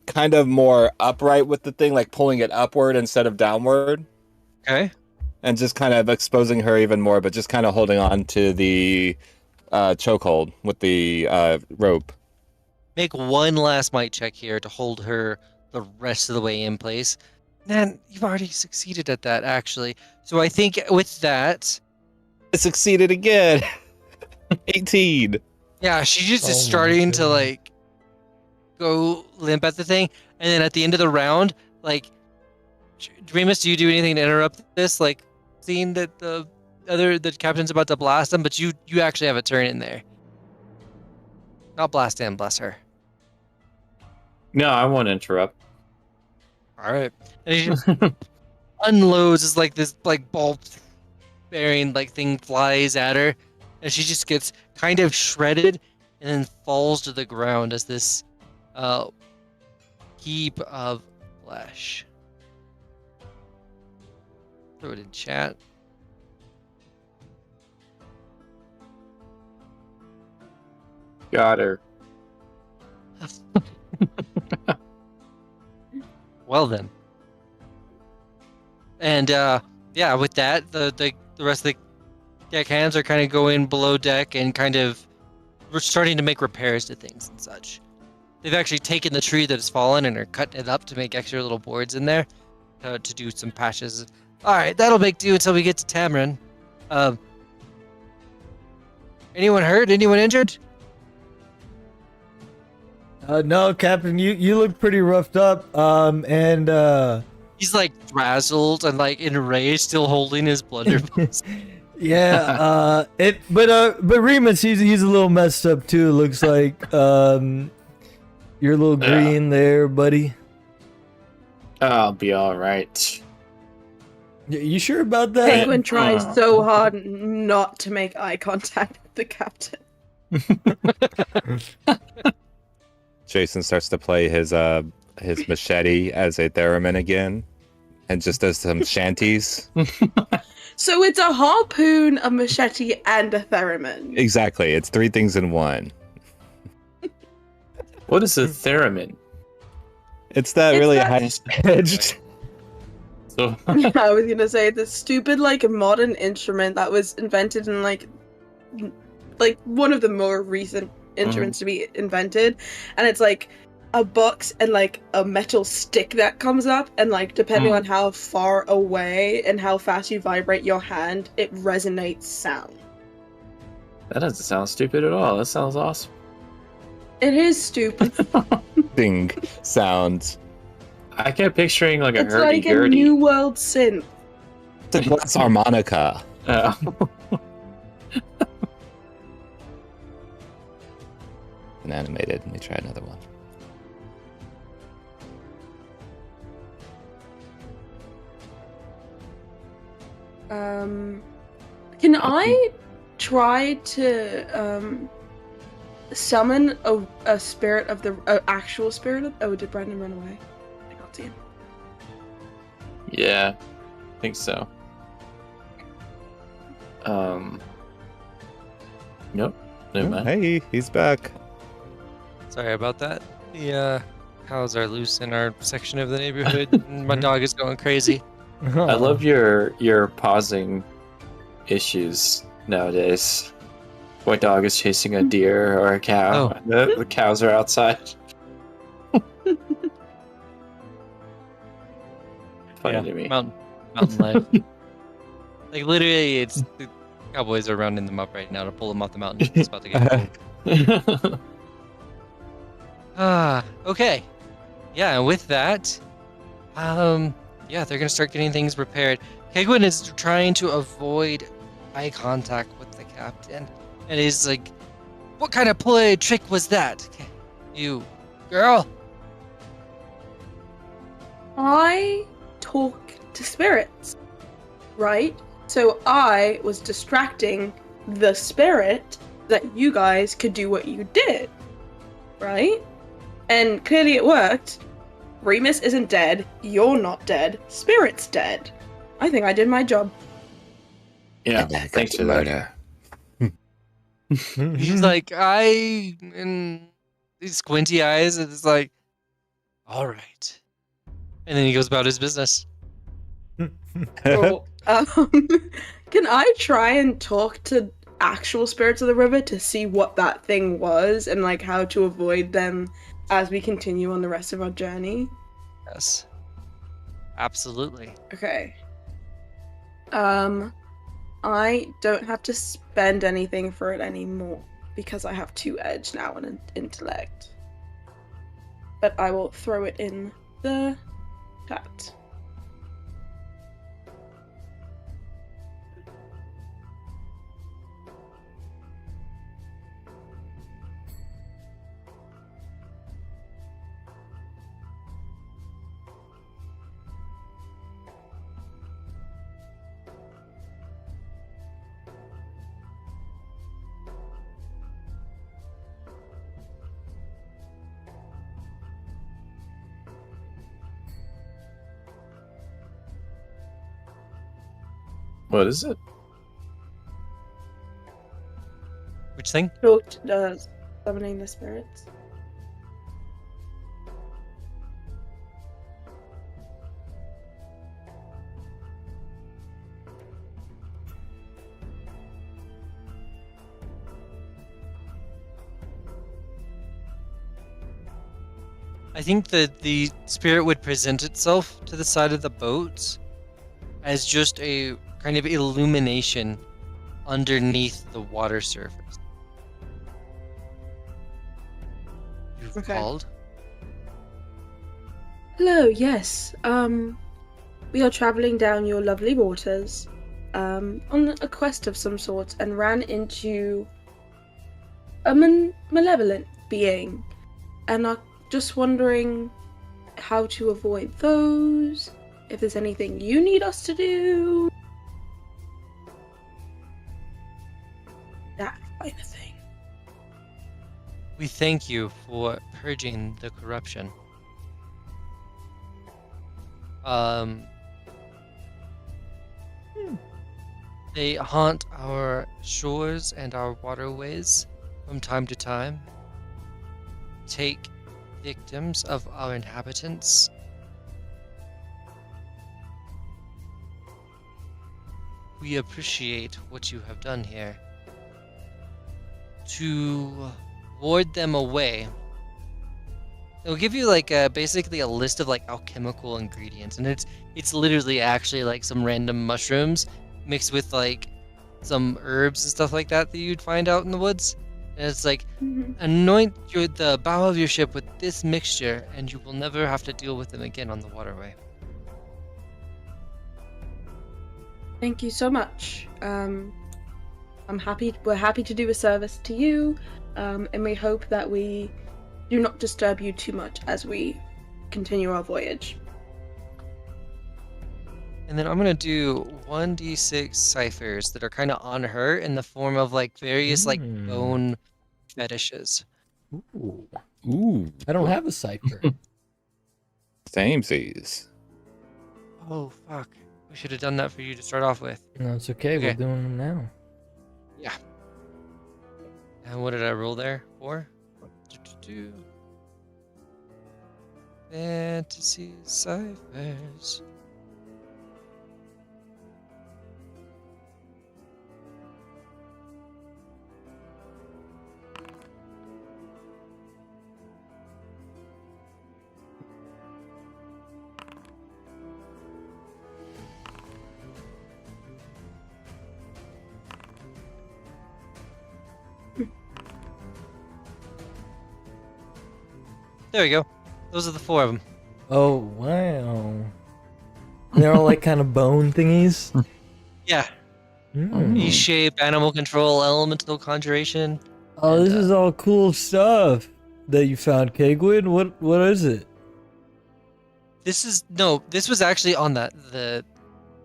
kind of more upright with the thing, pulling it upward instead of downward. Okay. And just kind of exposing her even more, but just kind of holding on to the chokehold with the rope. Make one last might check here to hold her the rest of the way in place. Man, you've already succeeded at that, actually. So I think with that, I succeeded again. 18. yeah, she just is Oh my starting to God. go limp at the thing, and then at the end of the round, Remus, do you do anything to interrupt this? Seeing that the captain's about to blast him, but you actually have a turn in there. Not blast him, bless her. No, I won't interrupt. All right, and he just unloads as this ball bearing thing flies at her, and she just gets kind of shredded and then falls to the ground as this heap of flesh. Throw it in chat. Got her. Well then. And yeah, with that, the rest of the deckhands are kind of going below deck and we're starting to make repairs to things and such. They've actually taken the tree that has fallen and are cutting it up to make extra little boards in there to do some patches. All right, that'll make do until we get to Tamarin. Anyone hurt? Anyone injured? No, Captain, you look pretty roughed up. He's like frazzled and like enraged, still holding his blunderbuss. Yeah, but Remus, he's a little messed up too. Looks like you're a little green there, buddy. I'll be all right. You sure about that? Penguin tries so hard not to make eye contact with the captain. Jason starts to play his machete as a theremin again, and just does some shanties. So it's a harpoon, a machete, and a theremin. Exactly, it's 3 things in one. What is a theremin? It's that It's really that- high-edged. So I was gonna say the stupid like modern instrument that was invented in like one of the more recent instruments to be invented, and it's like a box and like a metal stick that comes up, and like depending on how far away and how fast you vibrate your hand, it resonates sound. that doesn't sound stupid at all. That sounds awesome. It is stupid. Ding sounds. I kept picturing like a It's like a hurdy-gurdy. new world synth. It's a glass harmonica. And animated. Let me try another one. Can I try to summon a spirit of the actual spirit of? Oh, did Brandon run away? I can't see him. Yeah, I think so. Nope. Never mind. Hey, he's back. Sorry about that. The cows are loose in our section of the neighborhood, and my dog is going crazy. I love your pausing issues nowadays. My dog is chasing a deer or a cow. Oh. The cows are outside. Funny to me. Mountain life. Like literally, it's the cowboys are rounding them up right now to pull them off the mountain. It's about to get cold. Okay. Yeah, and with that, yeah, they're gonna start getting things prepared. Kegwin is trying to avoid eye contact with the captain, and he's like, "What kind of play trick was that, you girl?" I talk to spirits, right? So I was distracting the spirit that you guys could do what you did, right? And clearly it worked. Remus isn't dead, you're not dead, Spirit's dead. I think I did my job. Yeah, thanks for that. He's like, and these squinty eyes, and it's like, all right. And then he goes about his business. Cool. Can I try and talk to actual spirits of the river to see what that thing was and like how to avoid them as we continue on the rest of our journey? Yes. Absolutely. Okay. I don't have to spend anything for it anymore because I have 2 edge now and an intellect. But I will throw it in the chat. What is it? Which thing? Summoning the spirits. I think that the spirit would present itself to the side of the boat as just a kind of illumination underneath the water surface. You you've Okay. called. Hello, yes. We are traveling down your lovely waters, on a quest of some sort, and ran into a malevolent being, and are just wondering how to avoid those, if there's anything you need us to do, that kind of thing. We thank you for purging the corruption. They haunt our shores and our waterways from time to time, take victims of our inhabitants. We appreciate what you have done here. To ward them away, it'll give you like basically a list of like alchemical ingredients, and it's literally actually like some random mushrooms mixed with like some herbs and stuff like that you'd find out in the woods. And it's like, anoint the bow of your ship with this mixture, and you will never have to deal with them again on the waterway. Thank you so much. We're happy to do a service to you, and we hope that we do not disturb you too much as we continue our voyage. And then I'm gonna do 1d6 ciphers that are kind of on her in the form of like various like bone fetishes. Ooh. Ooh. I don't have a cipher. Samesies. Oh fuck! We should have done that for you to start off with. No, it's okay. We're Okay. doing them now. Yeah. And what did I roll there for? Fantasy ciphers. There we go. Those are the 4 of them. Oh, wow. They're all like kind of bone thingies. Yeah. Mm. E-shape, animal control, elemental conjuration. Oh, And, this is all cool stuff that you found, Kegwin. What is it? This was actually on the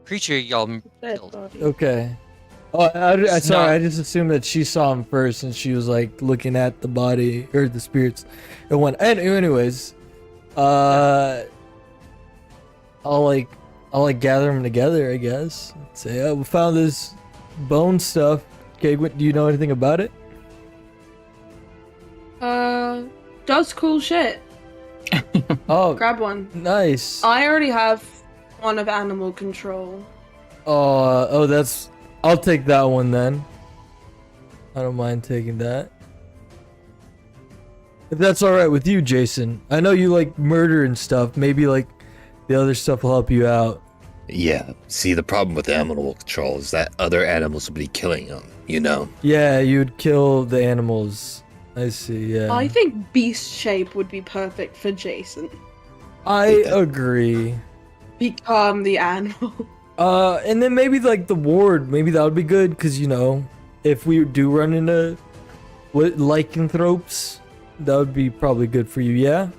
creature y'all Dead killed. body. Okay. Oh, It's sorry. not- I just assumed that she saw him first, and she was like looking at the body or the spirits. And went. Anyways, I'll gather them together, I guess. Say, oh, we found this bone stuff. Kegwin, do you know anything about it? Does cool shit. Oh, Grab one. nice. I already have one of animal control. That's. I'll take that one then. I don't mind taking that. If that's alright with you, Jason. I know you like murder and stuff. Maybe like the other stuff will help you out. Yeah, see, the problem with animal control is that other animals will be killing them, you know? Yeah, you would kill the animals. I see, yeah. I think beast shape would be perfect for Jason. I agree. Become the animal. And then maybe like the ward, maybe that would be good, because you know, if we do run into lycanthropes, that would be probably good for you, yeah?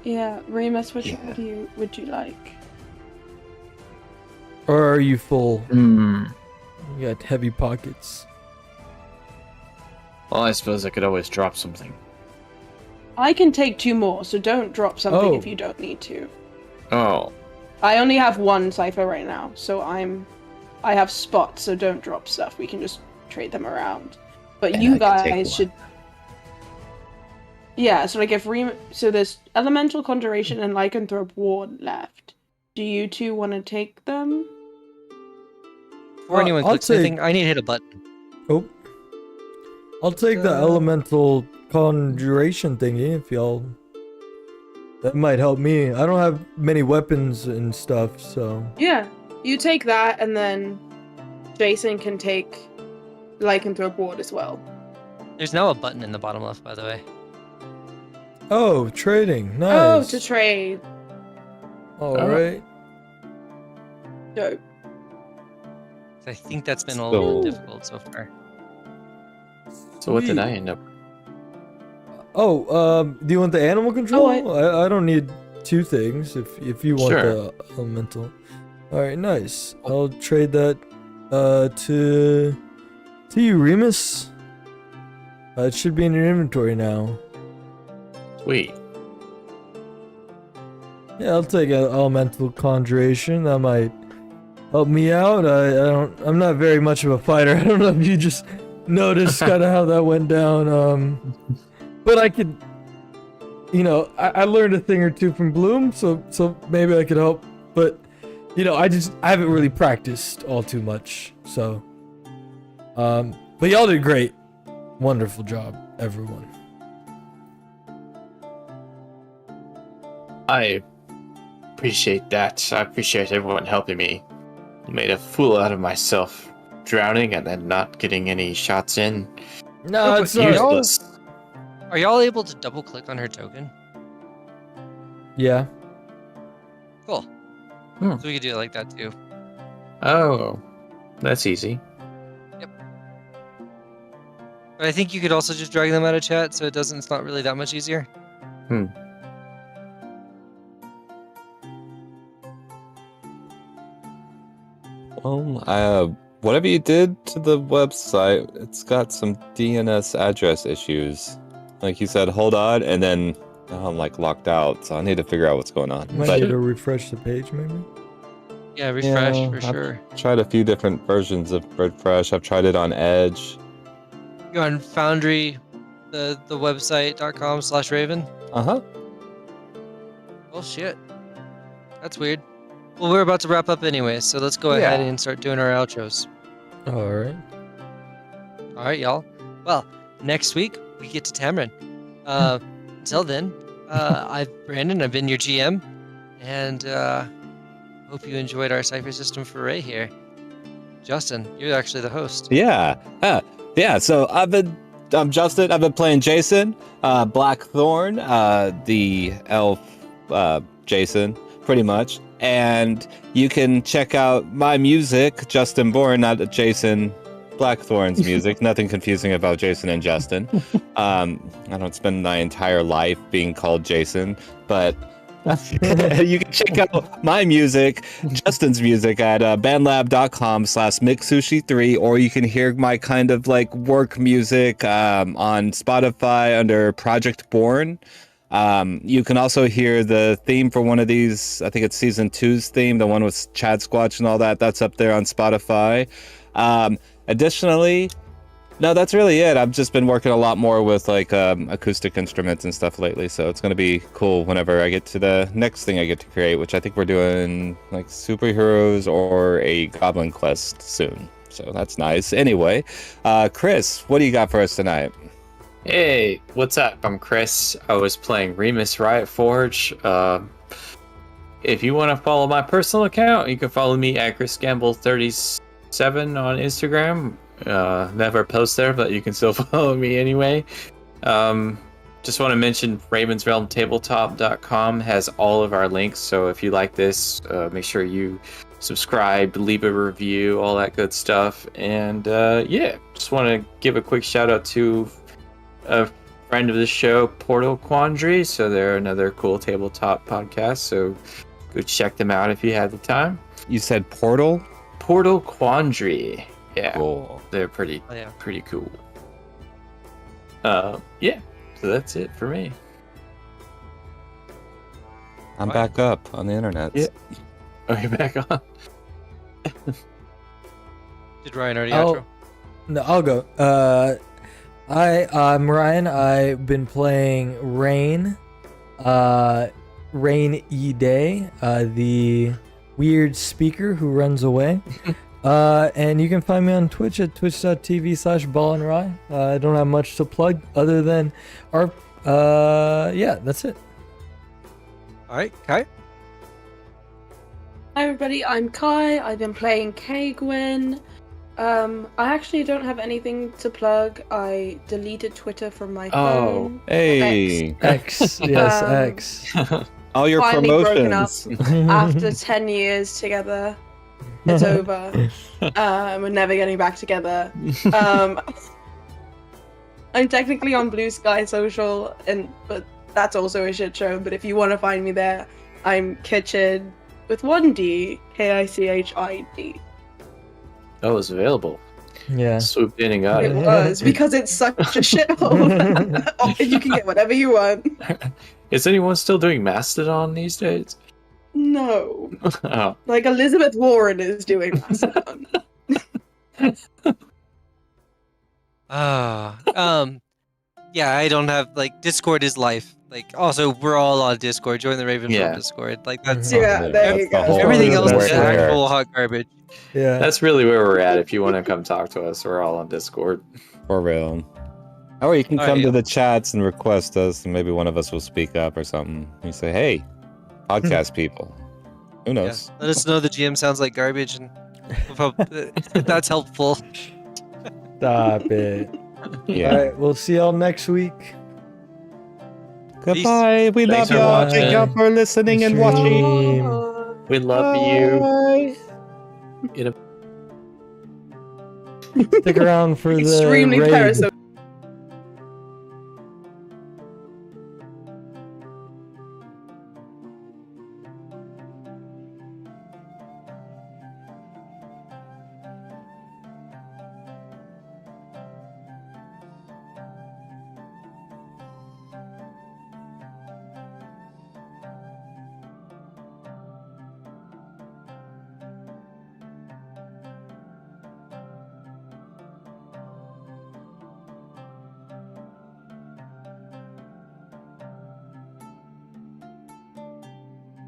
Yeah, Remus, which Yeah. one would you like? Or are you full? Hmm. You got heavy pockets. Well, I suppose I could always drop something. I can take 2 more, so don't drop something Oh. if you don't need to. Oh. I only have 1 cipher right now, so I have spots, so don't drop stuff. We can just trade them around. But And you I can take guys one. should. Yeah, so like if so there's elemental conjuration and lycanthrope ward left. Do you 2 want to take them? Before anyone I'll clicks take- anything, I need to hit a button. Oh. I'll take the elemental conjuration thingy if y'all. That might help me. I don't have many weapons and stuff, so. Yeah, you take that, and then Jason can take lycanthrope ward as well. There's now a button in the bottom left, by the way. Oh, trading. Oh, Nice. to trade. All Oh. right. Dope. I think that's been a little So- difficult so far. So what did Sweet. I end up? Oh, do you want the animal control? Oh, I don't need two things if you want Sure. the elemental. All right, nice. I'll trade that to you, Remus. It should be in your inventory now. Sweet. Yeah, I'll take an elemental conjuration. That might help me out. I'm not very much of a fighter. I don't know if you just noticed kind of how that went down. But I could, I learned a thing or two from Bloom, so maybe I could help. But I haven't really practiced all too much. So, but y'all did great. Wonderful job, everyone. I appreciate that. I appreciate everyone helping me. I made a fool out of myself, drowning and then not getting any shots in. No, it's but not. useless. Are y'all able to double click on her token? Yeah. Cool. Hmm. So we could do it like that too. Oh, that's easy. But I think you could also just drag them out of chat, so it's not really that much easier. Whatever you did to the website, it's got some DNS address issues. Like you said, hold on, and then now I'm like locked out, so I need to figure out what's going on. Might But need to refresh the page, maybe. Yeah, refresh Yeah, for sure. I've tried a few different versions of Refresh. I've tried it on Edge. You're on Foundry, the website.com/Raven. Uh-huh. Oh shit. That's weird. Well, we're about to wrap up anyway, so let's go ahead Yeah. and start doing our outros. All right. All right, y'all. Well, next week we get to Tamron. Until then, I've Brandon. I've been your GM, and hope you enjoyed our Cypher System foray here. Justin, you're actually the host. Yeah. Yeah, so I'm Justin. I've been playing Jason, Blackthorn, the elf Jason, pretty much. And you can check out my music, Justin Bourne, not Jason Blackthorn's music. Nothing confusing about Jason and Justin. I don't spend my entire life being called Jason, but you can check out my music, Justin's music, at bandlab.com/mixsushi3, or you can hear my kind of like work music on Spotify under Project Born. You can also hear the theme for one of these. I think it's season 2's theme, the one with Chad Squatch and all that. That's up there on Spotify. Additionally, no, that's really it. I've just been working a lot more with like acoustic instruments and stuff lately, so it's gonna be cool whenever I get to the next thing I get to create, which I think we're doing like superheroes or a Goblin Quest soon. So that's nice. Anyway, Chris, what do you got for us tonight? Hey, what's up? I'm Chris. I was playing Remus Riot Forge. If you want to follow my personal account, you can follow me at ChrisGamble37 on Instagram. Never post there, but you can still follow me anyway. Just want to mention RavensRealmTabletop.com has all of our links, so if you like this, make sure you subscribe, leave a review, all that good stuff. And yeah, just want to give a quick shout out to a friend of the show, Portal Quandary. So they're another cool tabletop podcast, so go check them out if you have the time. You said Portal? Portal Quandary. Yeah, Cool. they're pretty cool. Yeah, so that's it for me. I'm Right. back up on the internet. Yeah. Oh, you're back on? Did Ryan already Oh. outro? No, I'll go. I'm Ryan. I've been playing Rain. Rain E Day, the weird speaker who runs away. And you can find me on Twitch at twitch.tv/ballandrye. I don't have much to plug other than our yeah, that's it. All right, Kai. Hi everybody, I'm Kai. I've been playing Kay Gwyn. I actually don't have anything to plug. I deleted Twitter from my Oh, phone. Hey, X, yes, Um, X. all your finally broken up. promotions. After 10 years together, it's over. We're never getting back together. I'm technically on Blue Sky Social, but that's also a shit show. But if you want to find me there, I'm Kitchen with 1D, Kichid. Oh, it's available. Yeah. Swooped in and got It it. was because it's such a shithole. You can get whatever you want. Is anyone still doing Mastodon these days? No, Oh, like Elizabeth Warren is doing Mastodon. Yeah, I don't have like Discord is life. Like, also we're all on Discord. Join the Raven Yeah. from Discord. Like that's Yeah, there you That's the go. whole everything else That's is where we're actual hot garbage. Yeah. that's really where we're at. If you want to come talk to us, we're all on Discord. For real. Or you can All come right. to the chats and request us, and maybe one of us will speak up or something. You say, hey, podcast people. Who Yeah. knows? Let us know the GM sounds like garbage, and if that's helpful. Stop it. Yeah. All right, we'll see y'all next week. Goodbye. We Thanks love for y'all. Thank y'all watching. for listening and watching. Oh. We love you. Bye. Stick around for the Extremely raid. parasocial.